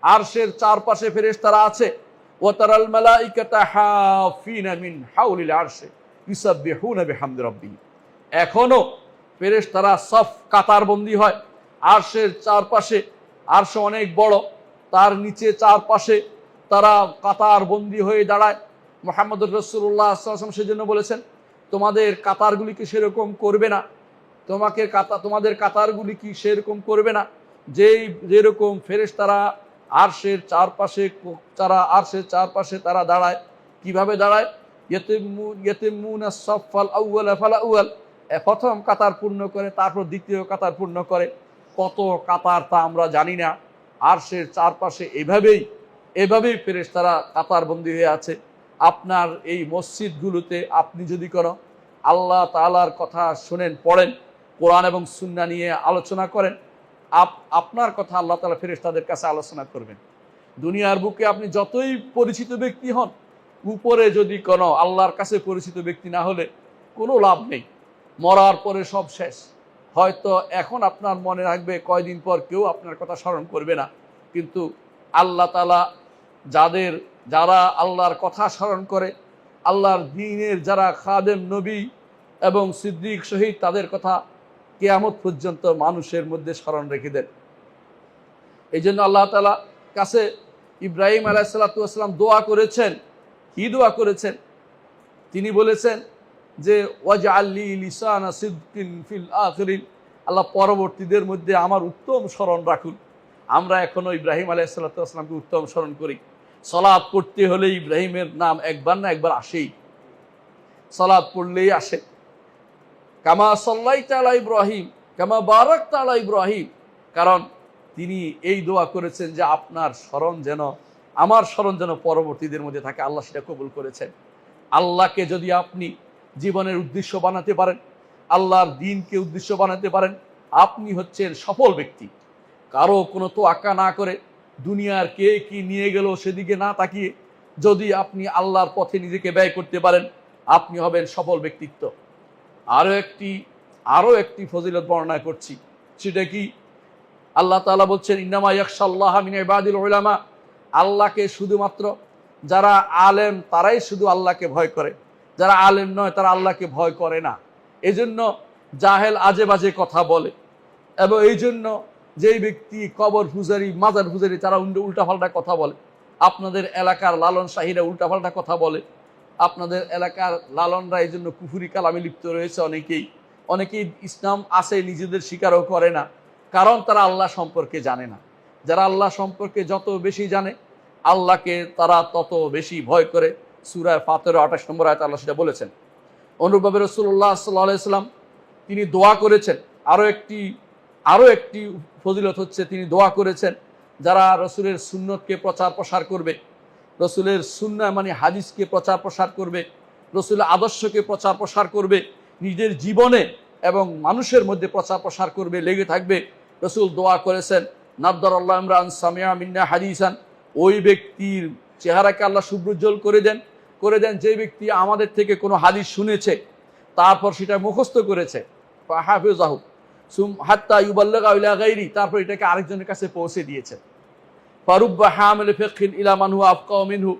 আরশের চারপাশে ফেরেশতারা আছে। ওয়া তারাল মালাইকাতা হাফিনা মিন হাউলিল আরশি ইউসাব্বিহুনা বিহামদি রাব্বিহিম, এখনো ফেরেশতারা সফ কাতারবন্দি হয় আরশের চারপাশে। আরশ অনেক বড়, তার নিচে চারপাশে তারা কাতারবন্দি হয়ে দাঁড়ায়। মুহাম্মদুর রাসূলুল্লাহ সাল্লাল্লাহু আলাইহি ওয়াসাল্লাম সেজন্য বলেছেন, তোমাদের কাতারগুলিকে সেরকম করবে না, তোমাদের কাতারগুলি কি সেরকম করবে না যেরকম ফেরেশতারা আরশের চারপাশে তারা দাঁড়ায়। কিভাবে দাঁড়ায়? ইয়াতিমুনা সাফাল আউয়ালা ফাল আউয়াল, প্রথম কাতার পূর্ণ করে, তারপর দ্বিতীয় কাতার পূর্ণ করে। কত কাতার তা আমরা জানি না। আরশের চারপাশে এভাবেই ফেরেশতারা কাতারবন্দি হয়ে আছে। আপনার এই মসজিদগুলোতে আপনি যদি কোনো আল্লাহ তাআলার কথা শোনেন, পড়েন, কোরআন এবং সুন্নাহ নিয়ে আলোচনা করেন, আপনার কথা আল্লাহ তাআলা ফেরেশতাদের কাছে আলোচনা করবেন। দুনিয়ার বুকে আপনি যতই পরিচিত ব্যক্তি হন, উপরে যদি কোনো আল্লাহর কাছে পরিচিত ব্যক্তি না হলে কোনো লাভ নেই। মরার পরে সব শেষ। হয়তো এখন আপনার মনে রাখবে, কয়দিন পর কেউ আপনার কথা স্মরণ করবে না, কিন্তু আল্লাহ তাআলা যারা আল্লাহর কথা স্মরণ করে, আল্লাহর দ্বীনের যারা খাদেম, নবী এবং সিদ্দিক, শহীদ, তাদের কথা কিয়ামত পর্যন্ত মানুষের মধ্যে স্মরণ রেখে দেন। এই জন্য আল্লাহ তাআলা কাছে ইব্রাহিম আলাইহিস সালাতু ওয়াস সালাম দোয়া করেছেন। কি দোয়া করেছেন? তিনি বলেছেন যে ওয়াজআললি লিসানা সিদকিন ফিল আখিরিন, আল্লাহ পরবর্তীদের মধ্যে আমার উত্তম স্মরণ রাখুন। আমরা এখনো ইব্রাহিম আলাইহিস সালাতু ওয়াস সালামকে উত্তম স্মরণ করি। সালাত পড়তে হলে ইব্রাহিমের নাম একবার না একবার আসেই, সালাত পড়লেই আসে। কামা সাল্লাইতা আলা ইব্রাহিম কামা বারাকতা আলা ইব্রাহিম, কারণ তিনি এই দোয়া করেছেন যে আমার স্মরণ যেন পরবর্তীদের মধ্যে থাকে। আল্লাহ সেটা কবুল করেছেন। আল্লাহকে যদি আপনি জীবনের উদ্দেশ্য বানাতে পারেন, আল্লাহর দ্বীনকে উদ্দেশ্য বানাতে পারেন, আপনি হচ্ছেন সফল ব্যক্তি। কারো কোনো তোয়াক্কা না করে, দুনিয়ার কে কি নিয়ে গেল সেদিকে না তাকিয়ে যদি আপনি আল্লাহর পথে নিজেকে ব্যয় করতে পারেন, আপনি হবেন সফল ব্যক্তিত্ব। আরো একটি ফজিলত বর্ণনা করছি। সেটা কি? আল্লাহ তাআলা বলছেন, ইন্নামা ইয়াখশাল্লাহা মিন ইবাদিল উলামা, আল্লাহকে শুধুমাত্র যারা আলেম তারাই শুধু আল্লাহকে ভয় করে, যারা আলেম নয় তারা আল্লাহকে ভয় করে না। এজন্য জাহেল আজে বাজে কথা বলে, এবং এই জন্য যেই ব্যক্তি কবর পূজারি, মাজার পূজারি, তারা উল্টাপাল্টা কথা বলে। আপনাদের এলাকার লালন শাহীরা উল্টাপাল্টা কথা বলে। আপনাদের এলাকার লালনরা এই জন্য কুফরি কালামে লিপ্ত রয়েছে। অনেকেই ইসলাম আছে নিজেদের স্বীকারও করে না, কারণ তারা আল্লাহ সম্পর্কে জানে না। যারা আল্লাহ সম্পর্কে যত বেশি জানে, আল্লাহকে তারা তত বেশি ভয় করে। সূরা ফাতির 28 নম্বর আয়াতে আল্লাহ সেটা বলেছেন। অনুরূপভাবে রাসূলুল্লাহ সাল্লাল্লাহু আলাইহি ওয়াসাল্লাম তিনি দোয়া করেছেন। আরো একটি ফজিলত হচ্ছে তিনি দোয়া করেছেন যারা রসুলের সুন্নতকে প্রচার প্রসার করবে, রসুলের সুন্নাহ মানে হাদিসকে প্রচার প্রসার করবে, রসুলের আদর্শকে প্রচার প্রসার করবে, নিজের জীবনে এবং মানুষের মধ্যে প্রচার প্রসার করবে, লেগে থাকবে। রসুল দোয়া করেছেন নাদ্দার আল্লাহ ইমরান সামিয়া মিন্না হাদিসান, ওই ব্যক্তির চেহারাকে আল্লাহ সুব্রুজ্জ্বল করে দেন যে ব্যক্তি আমাদের থেকে কোনো হাদিস শুনেছে, তারপর সেটা মুখস্থ করেছে, হাফিজাহু হাত্তা ইউবাল্লিগা ইলা গায়রি, তারপর এটাকে আরেকজনের কাছে পৌঁছে দিয়েছে। ফারুব্বা হামিল ফিকহিন ইলা মান হুয়া আফকাহু মিনহু,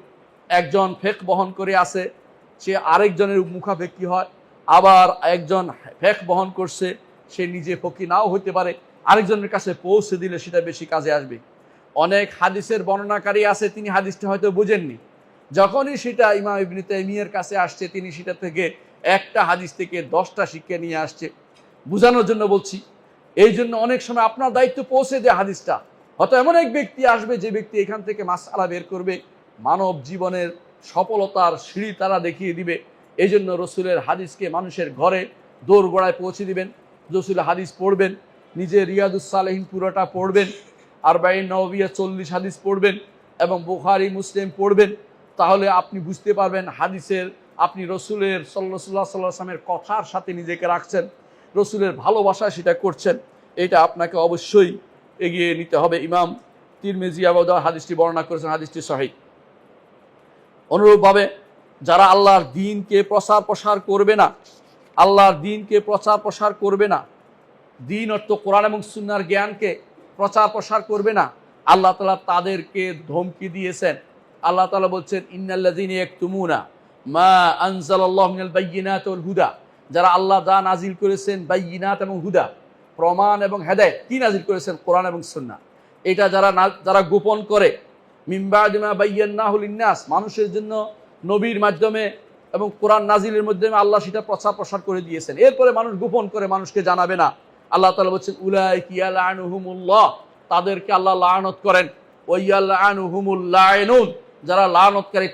একজন ফিকহ বহন করে আসে, সে আরেকজনের মুখাপেক্ষী হয়। আবার একজন ফিকহ বহন করছে, সে নিজে ফকি নাও হতে পারে, আরেকজনের কাছে পৌঁছে দিলে সেটা বেশি কাজে আসবে। অনেক হাদিসের বর্ণনাকারী আছে, তিনি হাদিসটা হয়তো বুঝেননি, যখনই সেটা ইমাম ইবনে তাইমিয়ার কাছে আসছে, তিনি সেটা থেকে একটা হাদিস থেকে 10টা শিক্ষা নিয়ে আসছে। বোঝানোর জন্য বলছি, এই জন্য অনেক সময় আপনার দায়িত্ব পৌঁছে দেয় হাদিসটা। হয়তো এমন এক ব্যক্তি আসবে যে ব্যক্তি এখান থেকে মাসআলা বের করবে, মানব জীবনের সফলতার সিঁড়ি তারা দেখিয়ে দিবে। এই জন্য রসুলের হাদিসকে মানুষের ঘরে দোরগোড়ায় পৌঁছে দিবেন। রসুলের হাদিস পড়বেন, নিজে রিয়াদুস সালেহিন পুরোটা পড়বেন, আরবাঈন নওয়াবিয়া 40 হাদিস পড়বেন এবং বুখারী মুসলিম পড়বেন। তাহলে আপনি বুঝতে পারবেন হাদিসের, আপনি রসুলের সাল্লাল্লাহু আলাইহি ওয়াসাল্লামের কথার সাথে নিজেকে রাখছেন, রসুলের ভালোবাসায় সেটা করছেন। এটা আপনাকে অবশ্যই এগিয়ে নিতে হবে। ইমাম তিরমিজি আবু দাউদ হাদিসটি বর্ণনা করেছেন, হাদিসটি সহিহ। অনুরূপভাবে যারা আল্লাহর দ্বীনকে প্রচার প্রসার করবে না, আল্লাহর দ্বীনকে প্রচার প্রসার করবে না, দ্বীন অর্থ কোরআন এবং সুন্নাহর জ্ঞানকে প্রচার প্রসার করবে না, আল্লাহ তাআলা তাদেরকে ধমকি দিয়েছেন। আল্লাহ তাআলা বলছেন ইন্নাল্লাযীনা ইয়াকতুমুনা মা আনজালাল্লাহু মিনাল বায়্যিনাতি ওয়াল হুদা, যারা আল্লাহ যা নাজিল করেছেন বায়্যিনাত এবং হুদা, প্রমাণ এবং হেদায়েত, কি নাজিল করেছেন? কোরআন এবং সুন্নাহ। এটা যারা গোপন করে, মিন বা'দি মা বায়্যানাহু লিন-নাস, মানুষের জন্য নবীর মাধ্যমে এবং কোরআন নাজিলের মাধ্যমে আল্লাহ সেটা প্রচার প্রসার করে দিয়েছেন, এরপরে মানুষ গোপন করে মানুষকে জানাবে না। আল্লাহ তাআলা বলছেন উলাইকা ইয়ালআনুহুমুল্লাহ, তাদেরকে আল্লাহ লানত করেন, ওয়া ইয়ালআনুহুমুল লাঈনুন, যারা লানতকারী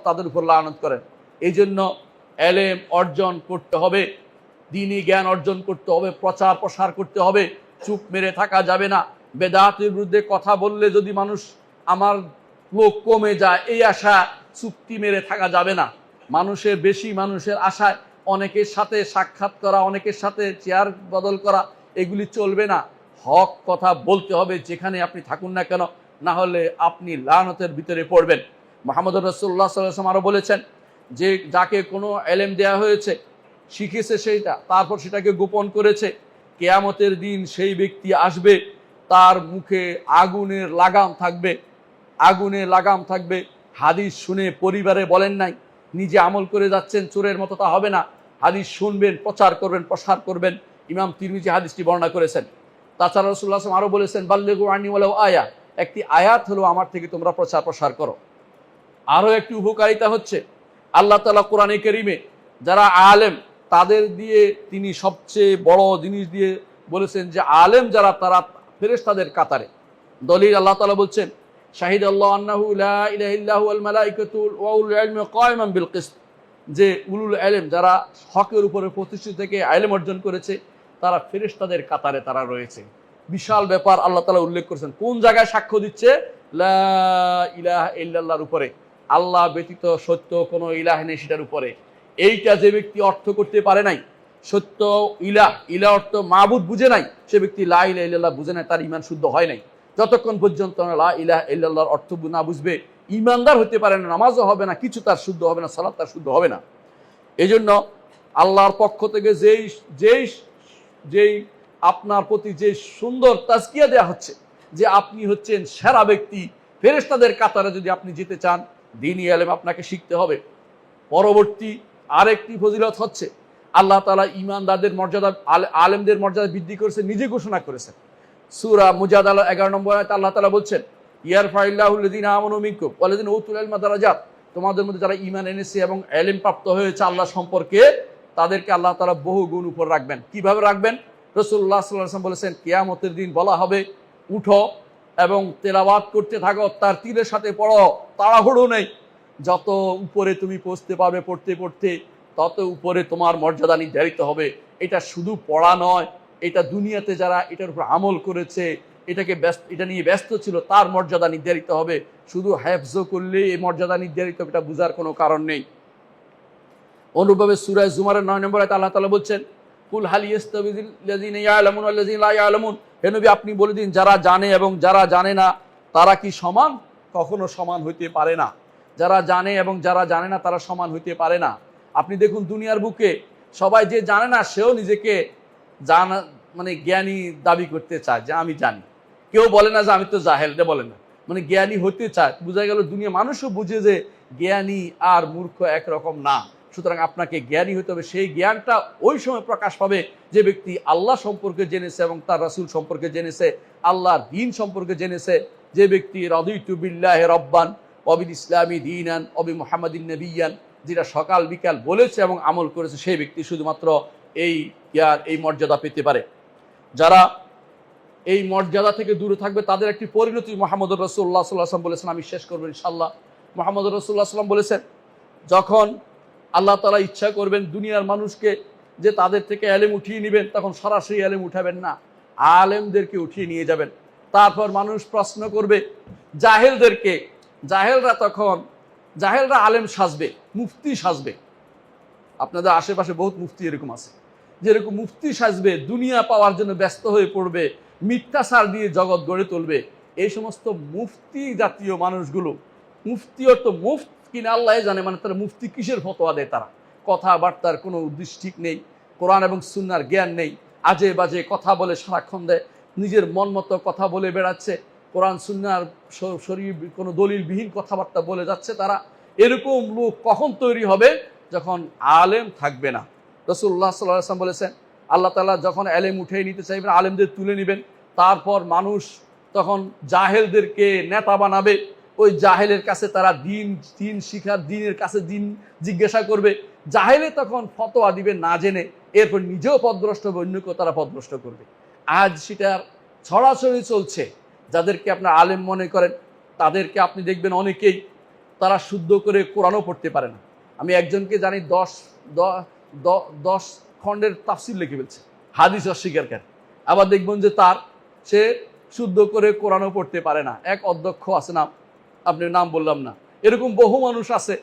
তাদের উপর লানত করেন। এই জন্য এলেম অর্জন করতে হবে, দ্বীনি জ্ঞান অর্জন করতে হবে, প্রচার প্রসার করতে হবে, চুপ মেরে থাকা যাবে না। বেদাতের বিরুদ্ধে কথা বললে যদি আমার লোক কমে যায়, এই আশা চুক্তি মেরে থাকা যাবে না। মানুষের আশায় অনেকের সাথে সাক্ষাৎ করা, অনেকের সাথে চেয়ার বদল করা, এগুলি চলবে না। হক কথা বলতে হবে যেখানে আপনি থাকুন না কেন, না হলে আপনি লানতের ভিতরে পড়বেন। মুহাম্মদ রাসূলুল্লাহ সাল্লাল্লাহু আলাইহি ওয়াসাল্লাম আরো বলেছেন যে যাকে কোনো এলেম দেয়া হয়েছে, শিখেছে সেইটা, তারপর সেটাকে গোপন করেছে, কিয়ামতের দিন সেই ব্যক্তি আসবে, তার মুখে আগুনের লাগাম থাকবে। হাদিস শুনে পরিবারে বলেন নাই, নিজে আমল করে যাচ্ছেন, চোরের মতো তা হবে না। হাদিস শুনবেন, প্রচার করবেন, প্রসার করবেন। ইমাম তিরমিজি হাদিসটি বর্ণনা করেছেন। তাছাড়া রাসূলুল্লাহ সাল্লাল্লাহু আলাইহি ওয়াসাল্লাম আরো বলেছেন বাল্লিগু আন্নী ওয়ালাউ আয়া, একটি আয়াত হলো আমার থেকে তোমরা প্রচার প্রসার করো। আরো একটি উপকারিতা হচ্ছে আল্লাহ তাআলা কোরআনে কারীমে যারা আলেম, তাদের দিয়ে তিনি সবচেয়ে বড় জিনিস দিয়ে বলেছেন যে আলেম যারা, তারা ফেরেশতাদের কাতারে। দলিল আল্লাহ তাআলা বলছেন শাহিদাল্লাহু আন্নাহু লা ইলাহা ইল্লাহু ওয়াল মালাইকাতু ওয়া উলুল ইলমি কায়মান বিল কিসত, যে উলুল ইলম যারা হকের উপরে প্রতিষ্ঠিত থেকে ইলম অর্জন করেছে, তারা ফেরেশতাদের কাতারে তারা রয়েছে। বিশাল ব্যাপার আল্লাহ তাআলা উল্লেখ করেছেন। কোন জায়গায় সাক্ষ্য দিচ্ছে? লা ইলাহা ইল্লাল্লাহর উপরে, আল্লাহ ব্যতীত সত্য কোনো ইলাহ নেই সেটার উপরে। এইটা যে ব্যক্তি অর্থ করতে পারে নাই, সত্য ইলাহ অর্থ মাবুদ বুঝে নাই, সে ব্যক্তি লা ইলাহা ইল্লাল্লাহ বুঝে নাই, তার ঈমান শুদ্ধ হয় নাই। যতক্ষণ পর্যন্ত লা ইলাহা ইল্লাল্লাহর অর্থ না বুঝবে, ঈমানদার হতে পারে না, নামাজও হবে না, কিছু তার শুদ্ধ হবে না, সালাত তার শুদ্ধ হবে না। এই জন্য আল্লাহর পক্ষ থেকে যেই আপনার প্রতি যে সুন্দর তাজকিয়া দেওয়া হচ্ছে, যে আপনি হচ্ছেন সেরা ব্যক্তি, ফেরেশতাদের কাতারে যদি আপনি যেতে চান, দ্বীনি ইলম আপনাকে শিখতে হবে। পরবর্তী আরেকটি ফজিলত হচ্ছে আল্লাহ তাআলা ঈমানদারদের মর্যাদা, আলেমদের মর্যাদা বৃদ্ধি করেছে, নিজে ঘোষণা করেছেন। সূরা মুজাদালা 11 নম্বর আয়াতে আল্লাহ তাআলা বলছেন ইয়ারফাইল্লাহুল্লাযীনা আমানু মিনকুম ওয়াল্লাযীনা উতুল ইলমা দারাজাত, তোমাদের মধ্যে যারা ঈমান এনেছে এবং ইলম প্রাপ্ত হয়েছে আল্লাহ সম্পর্কে, তাদেরকে আল্লাহ তাআলা বহু গুণ উপর রাখবেন। কিভাবে রাখবেন? রাসূলুল্লাহ সাল্লাল্লাহু আলাইহি ওয়াসাল্লাম বলেছেন কিয়ামতের দিন বলা হবে উঠো এবং তেলাওয়াত করতে থাকো, তার তীরের সাথে পড়ো, তাড়াহুড়ো নেই। যত উপরে তুমি পৌঁছতে পারবে পড়তে পড়তে, তত উপরে তোমার মর্যাদা নির্ধারিত হবে। এটা শুধু পড়া নয়, এটা দুনিয়াতে যারা এটার উপর আমল করেছে, এটা নিয়ে ব্যস্ত ছিল, তার মর্যাদা নির্ধারিত হবে। শুধু হেফজ করলে এই মর্যাদা নির্ধারিত হবে, এটা বোঝার কোনো কারণ নেই। অনুরূপভাবে সূরা জুমারের 9 নম্বর আয়াতে আল্লাহ তাআলা বলছেন, কুল হাল ইয়াস্তাবিল্লাযিনা ইয়ালামুন ওয়াল্লাযিনা লা ইয়ালামুন, হে নবী আপনি বলে দিন, যারা জানে এবং যারা জানে না তারা কি সমান? কখনো সমান হইতে পারে না। যারা জানে এবং যারা জানে না তারা সমান হইতে পারে না। আপনি দেখুন দুনিয়ার বুকে সবাই যে জানে না সেও নিজেকে জানা মানে জ্ঞানী দাবি করতে চায় যে আমি জানি। কেউ বলে না যে আমি তো জাহেল, এটা বলে না, মানে জ্ঞানী হতে চায়। বোঝা গেল দুনিয়া মানুষও বুঝে যে জ্ঞানী আর মূর্খ একরকম না। সুতরাং আপনাকে জ্ঞানী হতে হবে। সেই জ্ঞানটা ওই সময় প্রকাশ পাবে যে ব্যক্তি আল্লাহ সম্পর্কে জেনেছে এবং তার রাসূল সম্পর্কে জেনেছে, আল্লাহর দ্বীন সম্পর্কে জেনেছে। যে ব্যক্তি রাদিতু বিল্লাহি রাব্বান ওয়া বিল ইসলামি দীনান ওয়া বি মুহাম্মাদিন নাবিয়্যান, যেটা সকাল বিকাল বলেছে এবং আমল করেছে, সেই ব্যক্তি শুধুমাত্র এই মর্যাদা পেতে পারে। যারা এই মর্যাদা থেকে দূরে থাকবে তাদের একটি পরিণতি মুহাম্মদুর রাসূলুল্লাহ সাল্লাল্লাহু আলাইহি ওয়াসাল্লাম বলেছেন, আমি শেষ করব ইনশাআল্লাহ। মুহাম্মদুর রাসূলুল্লাহ সাল্লাল্লাহু আলাইহি ওয়াসাল্লাম বলেছেন, যখন আল্লাহ তাআলা ইচ্ছা করবেন দুনিয়ার মানুষকে যে তাদের থেকে এলেম উঠিয়ে নেবেন, তখন সরাসরি এলেম উঠাবেন না, আলেমদেরকে উঠিয়ে নিয়ে যাবেন। তারপর মানুষ প্রশ্ন করবে জাহেলদেরকে, জাহেলরা আলেম সাজবে, মুফতি সাজবে। আপনাদের আশেপাশে বহুত মুফতি এরকম আছে, যেরকম মুফতি সাজবে, দুনিয়া পাওয়ার জন্য ব্যস্ত হয়ে পড়বে, মিথ্যাচার দিয়ে জগৎ গড়ে তুলবে। এই সমস্ত মুফতি জাতীয় মানুষগুলো, মুফতি অর্থ মুফত কিনা আল্লাহ জানে, মানে তারা মুফতি কিসের ফতোয়া দেয়, তারা কথাবার্তার কোনো উদ্দেশ্য ঠিক নেই, কোরআন এবং সুন্নাহর জ্ঞান নেই, আজে বাজে কথা বলে সারাক্ষণ দেয়, নিজের মন মতো কথা বলে বেড়াচ্ছে, কোরআন সুন্নাহর শরীর কোনো দলিলবিহীন কথাবার্তা বলে যাচ্ছে তারা। এরকম লোক কখন তৈরি হবে? যখন আলেম থাকবে না। রাসূলুল্লাহ সাল্লাল্লাহু আলাইহি ওয়াসাল্লাম বলেছেন, আল্লাহ তাআলা যখন এলেম উঠিয়ে নিতে চাইবেন, আলেমদের তুলে নেবেন, তারপর মানুষ তখন জাহেলদেরকে নেতা বানাবে। ওই জাহেলের কাছে তারা দিন শিখার, দিনের কাছে দিন জিজ্ঞাসা করবে। জাহেলে তখন ফতোয়া দিবে না জেনে, এরপর নিজেও পথভ্রষ্ট হবে, অন্যকেও তারা পথভ্রষ্ট করবে। আজ সেটা ছড়াছড়ি চলছে। যাদেরকে আপনার আলেম মনে করেন তাদেরকে আপনি দেখবেন অনেকেই তারা শুদ্ধ করে কোরআনও পড়তে পারে না। আমি একজনকে জানি 10 খণ্ডের তাফসীর লিখে ফেলছে, হাদিস অস্বীকারী। আবার দেখবেন যে সে শুদ্ধ করে কোরআনও পড়তে পারে না। এক অধ্যক্ষ আছে, নাম আপনি নাম বললাম না, এরকম বহু মানুষ আছে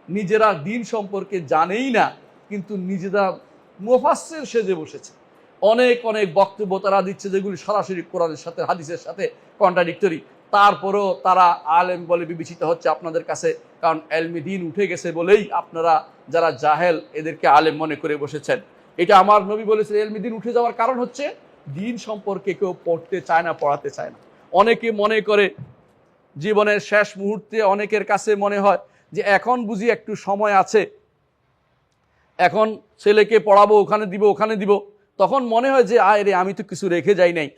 নিজেরা দিন সম্পর্কে জানেই না, কিন্তু নিজেরা মুফাসসির সেজে বসেছে। অনেক বক্তব্য তারা দিচ্ছে যেগুলি সরাসরি কোরআনের সাথে হাদিসের সাথে কন্ট্রাডিক্টরি। তারপরেও তারা আলেম বলে বিবেচিত হচ্ছে আপনাদের কাছে, কারণ এলমে দ্বীন উঠে গেছে বলেই আপনারা যারা জাহেল এদেরকে আলেম মনে করে বসেছেন। এটা আমার নবী বলেছেন, এলমে দ্বীন উঠে যাওয়ার কারণ হচ্ছে দ্বীন সম্পর্কে কেউ পড়তে চায় না, পড়াতে চায় না। অনেকে মনে করে জীবনের শেষ মুহূর্তে অনেকের কাছে মনে হয় যে এখন বুঝি একটু সময় আছে, এখন ছেলেকে পড়াবো, ওখানে দিব, তখন মনে হয় যে আয় রে, আমি তো কিছু রেখে যাই নাই।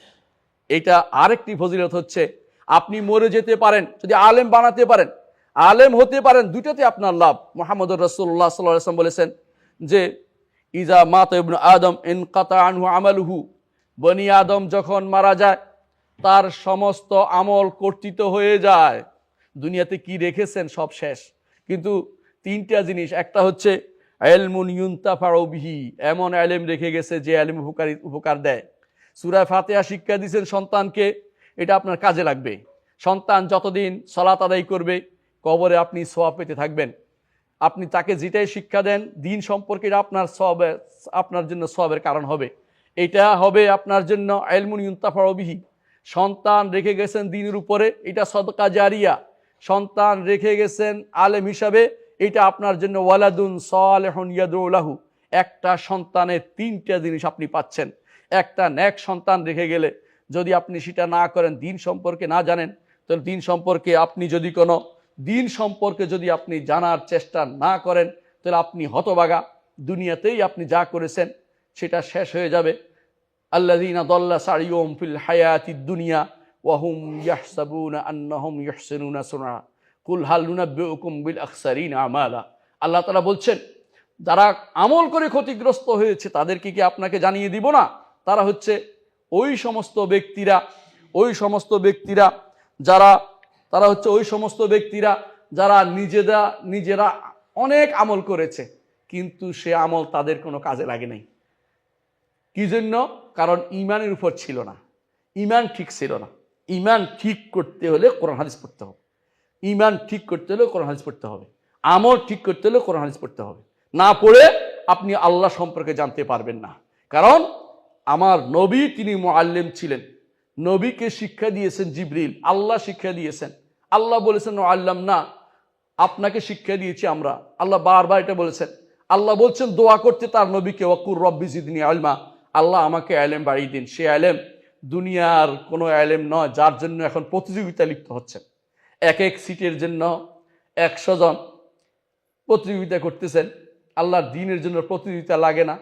এটা আরেকটি ফজিলত হচ্ছে, আপনি মরে যেতে পারেন, যদি আলেম বানাতে পারেন, আলেম হতে পারেন, দুইটাতে আপনার লাভ। মুহাম্মদুর রাসূলুল্লাহ সাল্লাল্লাহু আলাইহি ওয়াসাল্লাম বলেছেন যে ইজা মাতা ইবনু আদম ইনকাতা আনহু আমালুহু, বনি আদম যখন মারা যায় তার সমস্ত আমল কর্তৃত হয়ে যায়। দুনিয়াতে কি রেখেছেন সব শেষ। কিন্তু 3টা জিনিস, একটা হচ্ছে ইলমুন ইউনতাফাউ বিহি, এমন ইলম রেখে গেছে যে ইলম উপকার দেয়। সূরা ফাতিহা শিক্ষা দিয়েছেন সন্তানকে, এটা আপনার কাজে লাগবে। সন্তান যতদিন সালাত আদায় করবে, কবরে আপনি সওয়াব পেতে থাকবেন। আপনি তাকে যেটাই শিক্ষা দেন দ্বীন সম্পর্কে, এটা আপনার জন্য সওয়াবের কারণ হবে। এটা হবে আপনার জন্য ইলমুন ইউনতাফাউ বিহি। সন্তান রেখে গেছেন দ্বীনের উপরে, এটা সদকা জারিয়া। সন্তান রেখে গেছেন আলেম হিসাবে, এটা আপনার জন্য ওয়ালাদুন সালিহুন ইয়াদউ লাহু। একটা সন্তানের 3টা জিনিস আপনি পাচ্ছেন। একটা নেক সন্তান রেখে গেলে যদি আপনি সেটা না করেন, দ্বীন সম্পর্কে না জানেন, তাহলে দ্বীন সম্পর্কে যদি আপনি জানার চেষ্টা না করেন, তাহলে আপনি হতভাগা। দুনিয়াতেই আপনি যা করেছেন সেটা শেষ হয়ে যাবে। আল্লাযীনা দাল্লা সাইয়ুহুম ফিল হায়াতিদ দুনিয়া ওয়া হুম ইয়াহসাবুনা আন্নাহুম ইহসিনুনা সুনআ কুল হাল নুনাব্বিউকুম বিল আখসারিনা আমালা। আল্লাহ তাআলা বলছেন, যারা আমল করে ক্ষতিগ্রস্ত হয়েছে তাদেরকে কি আপনাকে জানিয়ে দিব না? তারা হচ্ছে ওই সমস্ত ব্যক্তিরা যারা নিজেরা অনেক আমল করেছে, কিন্তু সে আমল তাদের কোনো কাজে লাগে নাই। কি জন্য? কারণ ঈমানের উপর ছিল না, ঈমান ঠিক ছিল না। ঈমান ঠিক করতে হলে কোরআন হাদিস পড়তে হবে। ঈমান ঠিক করতে হলে কোরআন হাদিস পড়তে হবে। আমল ঠিক করতে হলে কোরআন হাদিস পড়তে হবে। না পড়ে আপনি আল্লাহ সম্পর্কে জানতে পারবেন না। কারণ আমার নবী তিনি মুআল্লিম ছিলেন, নবীকে শিক্ষা দিয়েছেন জিবরিল, আল্লাহ শিক্ষা দিয়েছেন। আল্লাহ বলেছেন আল্লাম না, আপনাকে শিক্ষা দিয়েছি আমরা। আল্লাহ বারবার এটা বলেছেন। আল্লাহ বলছেন দোয়া করতে তার নবীকে, ওয়াকুর রব্বি জিদনি ইলমা, আল্লাহ আমাকে ইলম বাড়িয়ে দিন। সে ইলম দুনিয়ার কোনো ইলম নয়, যার জন্য এখন প্রতিযোগিতা লিপ্ত হচ্ছেন। এক এক সিটের জন্য 100 জন প্রতিযোগিতা করতেছেন। আল্লাহর দ্বীনের জন্য প্রতিযোগিতা লাগে না,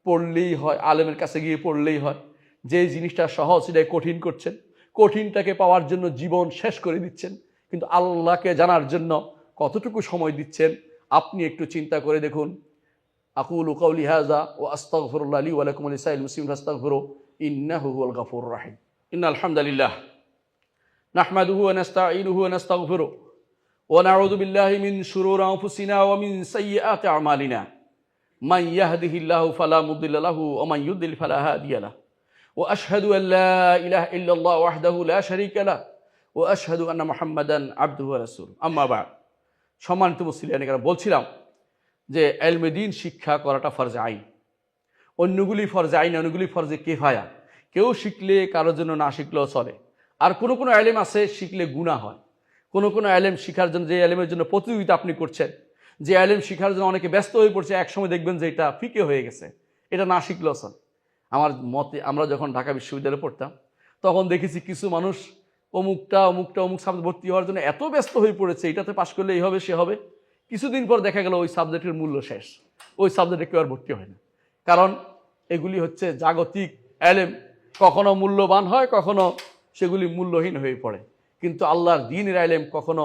পড়লেই হয়, আলেমের কাছে গিয়ে পড়লেই হয়। যে জিনিসটা সহজ সেটাই কঠিন করছেন, কঠিনটাকে পাওয়ার জন্য জীবন শেষ করে দিচ্ছেন। কিন্তু আল্লাহকে জানার জন্য কতটুকু সময় দিচ্ছেন আপনি একটু চিন্তা করে দেখুন। আকুলু কাউলি হাযা ওয়া আস্তাগফিরুল্লাহ লি ওয়া লাকুম ওয়া লিসাইরিল মুসলিমিন ফাস্তাগফিরু ইন্নাহু হুয়াল গাফুরুর রাহিম। ইন্নাল হামদালিল্লাহ নাহমাদুহু ওয়া নাস্তাঈনুহু ওয়া নাস্তাগফিরু ওয়া নাউযু বিল্লাহি মিন শুরুরি আনফুসিনা ওয়া মিন সাইয়্যাতি আমালিনা মান ইয়াহদিহিল্লাহু ফালা মুদিল্লা লাহু ওয়া মান ইউদ্লিল ফালা হাদিয়া লাহু ওয়া আশহাদু আল লা ইলাহা ইল্লাল্লাহ ওয়াহদাহু লা শারীকা লাহু ওয়া আশহাদু আন্না মুহাম্মাদান আবদুহু ওয়া রাসূলুহু। আম্মা বা'দ। সম্মানিত মুসলিম, বলছিলাম যে ইলমে দ্বীন শিক্ষা করাটা ফরজে আইন। অন্যগুলি ফরজে আইন, অন্যগুলি ফরজে কিফায়া। কেউ শিখলে কারোর জন্য না শিখলেও চলে। আর কোনো কোনো ইলম আছে শিখলে গুনাহ হয়। কোনো কোনো ইলম শিখার জন্য, যে ইলমের জন্য প্রতিযোগিতা আপনি করছেন, যে ইলম শিখার জন্য অনেকে ব্যস্ত হয়ে পড়ছে, একসময় দেখবেন যে এটা ফিকে হয়ে গেছে, এটা না শিখলেও চলে। আমার মতে আমরা যখন ঢাকা বিশ্ববিদ্যালয়ে পড়তাম তখন দেখেছি কিছু মানুষ অমুক সাবজেক্ট ভর্তি হওয়ার জন্য এত ব্যস্ত হয়ে পড়েছে, এটাতে পাশ করলে এই হবে সে হবে। কিছুদিন পর দেখা গেল ওই সাবজেক্টের মূল্য শেষ, ওই সাবজেক্টে কেউ আর ভর্তি হয় না। কারণ এগুলি হচ্ছে জাগতিক ইলম, কখনো মূল্যবান হয়, কখনো সেগুলি মূল্যহীন হয়ে পড়ে। কিন্তু আল্লাহর দ্বীনের ইলম কখনো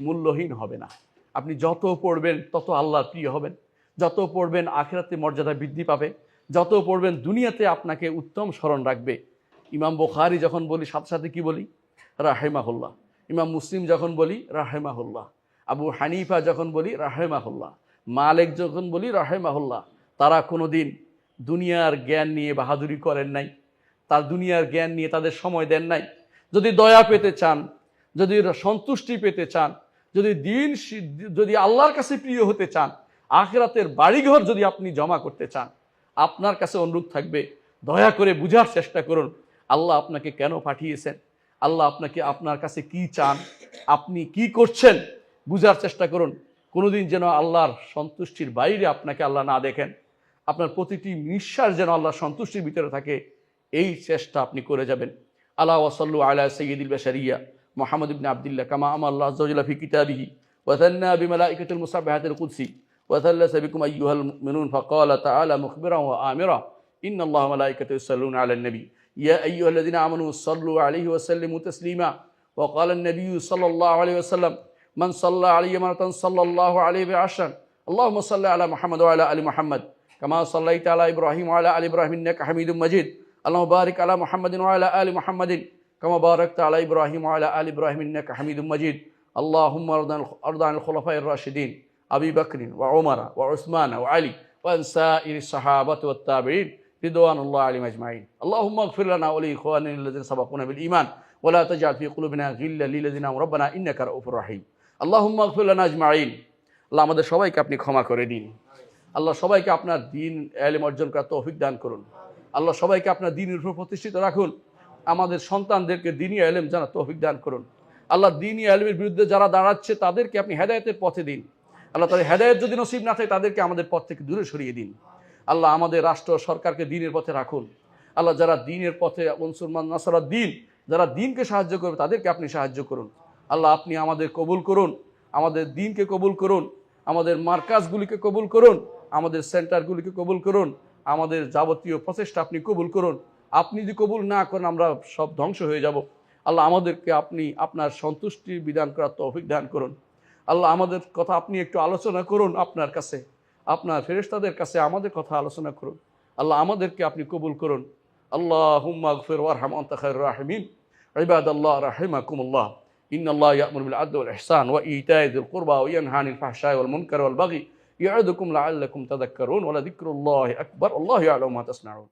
মূল্যহীন হবে না। আপনি যত পড়বেন তত আল্লাহর প্রিয় হবেন, যত পড়বেন আখিরাতে মর্যাদা বৃদ্ধি পাবে, যত পড়বেন দুনিয়াতে আপনাকে উত্তম স্মরণ রাখবে। ইমাম বুখারী যখন বলি সাথে সাথে কি বলি? রাহেমাহুল্লাহ। ইমাম মুসলিম যখন বলি রাহেমাহুল্লাহ। আবু হানিফা যখন বলি রাহেমাহুল্লাহ। মালিক যখন বলি রাহেমাহুল্লাহ। তারা কোনোদিন দুনিয়ার জ্ঞান নিয়ে বাহাদুরি করেন নাই, তার দুনিয়ার জ্ঞান নিয়ে তাদের সময় দেন নাই। যদি দয়া পেতে চান, যদি সন্তুষ্টি পেতে চান, যদি আল্লাহর কাছে প্রিয় হতে চান, আখিরাতের বাড়িঘর যদি আপনি জমা করতে চান, আপনার কাছে অনুরোধ থাকবে দয়া করে বুঝার চেষ্টা করুন আল্লাহ আপনাকে কেন পাঠিয়েছেন, আল্লাহ আপনাকে আপনার কাছে কি চান, আপনি কি করছেন, বুঝার চেষ্টা করুন। কোনোদিন যেন আল্লাহর সন্তুষ্টির বাইরে আপনাকে আল্লাহ না দেখেন। আপনার প্রতিটি নিঃশ্বাস যেন আল্লাহর সন্তুষ্টির ভিতরে থাকে, এই চেষ্টা আপনি করে যাবেন। আলা ওয়াসাল্লু আলা সাইয়্যিদিল বাশারিয়া মুহাম্মদ ইবনে আবদুল্লাহ কামা আমারা আল্লাহ আযজা ওয়া জাল্লা ফি কিতাবিহি ওয়া সান্না বিমালাইকাতিল মুসাব্বিহাতিল কুদসি ওয়া সাল্লাসা বিকুম আইয়ুহাল মুমিনুন ফাকালা তাআলা মুখবিরান ওয়া আমিরা ইন্নাল্লাহা ওয়া মালাইকাতাহু ইউসাল্লুনা আলান নবী ইয়া আইয়ুহাল্লাযিনা আমানু সাল্লু আলাইহি ওয়া সাল্লিমু তাসলিমা ওয়া ক্বালা আন-নবী সাল্লাল্লাহু আলাইহি ওয়াসাল্লাম মান সাল্লা আলাইহি মারাতান সাল্লাল্লাহু আলাইহি বিআশরান আল্লাহুম্মা সাল্লি আলা মুহাম্মদ ওয়া আলা আলি মুহাম্মদ কামা সাল্লাইতা আলা ইব্রাহিম ওয়া আলা আলি ইব্রাহিম ইন্নাকা হামিদুম মাজিদ আল্লাহুম্মা বারিক আলা মুহাম্মাদিন ওয়া আলা আলি মুহাম্মাদিন কামা বারাকতা আলা ইব্রাহিম ওয়া আলা আলি ইব্রাহিম ইন্নাকা হামিদুম মাজিদ আল্লাহুম্মা আরদা আনিল খুলাফাইর রাশিদিন আবি বকর ওয়া উমর ওয়া উসমান ওয়া আলী ওয়া আন সাইরিস সাহাবাতি ওয়াত তাবিঈন রিদওয়ানুল্লাহি আলাইহিম আজমাইন আল্লাহুম্মা ইগফির লানা ওয়া লি ইখওয়ানিনা আল্লাযিনা সাবাকুনা বিল ঈমান ওয়া লা তাজআল ফি কুলুবিনা গিল্লাল লিল লাযিনা আমানু রাব্বানা ইন্নাকা রাউফুর রাহিম আল্লাহুম্মা ইগফির লানা আজমাইন। আল্লাহ আমাদের সবাইকে আপনি ক্ষমা করে দিন। আল্লাহ সবাইকে আপনার দ্বীন ইলম অর্জন করার তৌফিক দান করুন। আল্লাহ সবাইকে আপনার দ্বীনের উপর প্রতিষ্ঠিত রাখুন। আমাদের সন্তানদেরকে দ্বীনি ইলম জানার তৌফিক দান করুন। আল্লাহ দ্বীনি ইলমের বিরুদ্ধে যারা দাঁড়াচ্ছে তাদেরকে আপনি হেদায়েতের পথে দিন। আল্লাহ তাদের হেদায়েত যদি নসিব না থাকে তাদেরকে আমাদের পথ থেকে দূরে সরিয়ে দিন। আল্লাহ আমাদের রাষ্ট্র সরকারকে দ্বীনের পথে রাখুন। আল্লাহ যারা দ্বীনের পথে মুসলমান নাসারা দ্বীন, যারা দ্বীনকে সাহায্য করবে তাদেরকে আপনি সাহায্য করুন। আল্লাহ আপনি আমাদের কবুল করুন, আমাদের দ্বীনকে কবুল করুন, আমাদের মার্কাজগুলিকে কবুল করুন, আমাদের সেন্টারগুলিকে কবুল করুন, আমাদের যাবতীয় প্রচেষ্টা আপনি কবুল করুন। আপনি যদি কবুল না করেন আমরা সব ধ্বংস হয়ে যাব। আল্লাহ আমাদেরকে আপনি আপনার সন্তুষ্টির বিধান করার তৌফিক দান করুন। আল্লাহ আমাদের কথা আপনি একটু আলোচনা করুন আপনার কাছে, আপনার ফেরেশতাদের কাছে আমাদের কথা আলোচনা করুন। আল্লাহ আমাদেরকে আপনি কবুল করুন। আল্লাহুম্মা ইগফির ওয়ারহাম আনতা খায়রুর রাহিমিন ইবাদাল্লাহ রাহিমাকুমুল্লাহ ইন্নাল্লাহা ইয়া'মুরু বিল আদলি ওয়াল ইহসান ওয়া ইতা'i যিল কুরবা ওয়া ইয়ানহা আনিল ফাহশাই ওয়াল মুনকারি ওয়াল বাগি ইয়া'দুকুম লাআল্লাকুম তাযাক্কারুন ওয়া লাযিকরুল্লাহি আকবার আল্লাহু ইয়া'লামু মা তাসনাউন।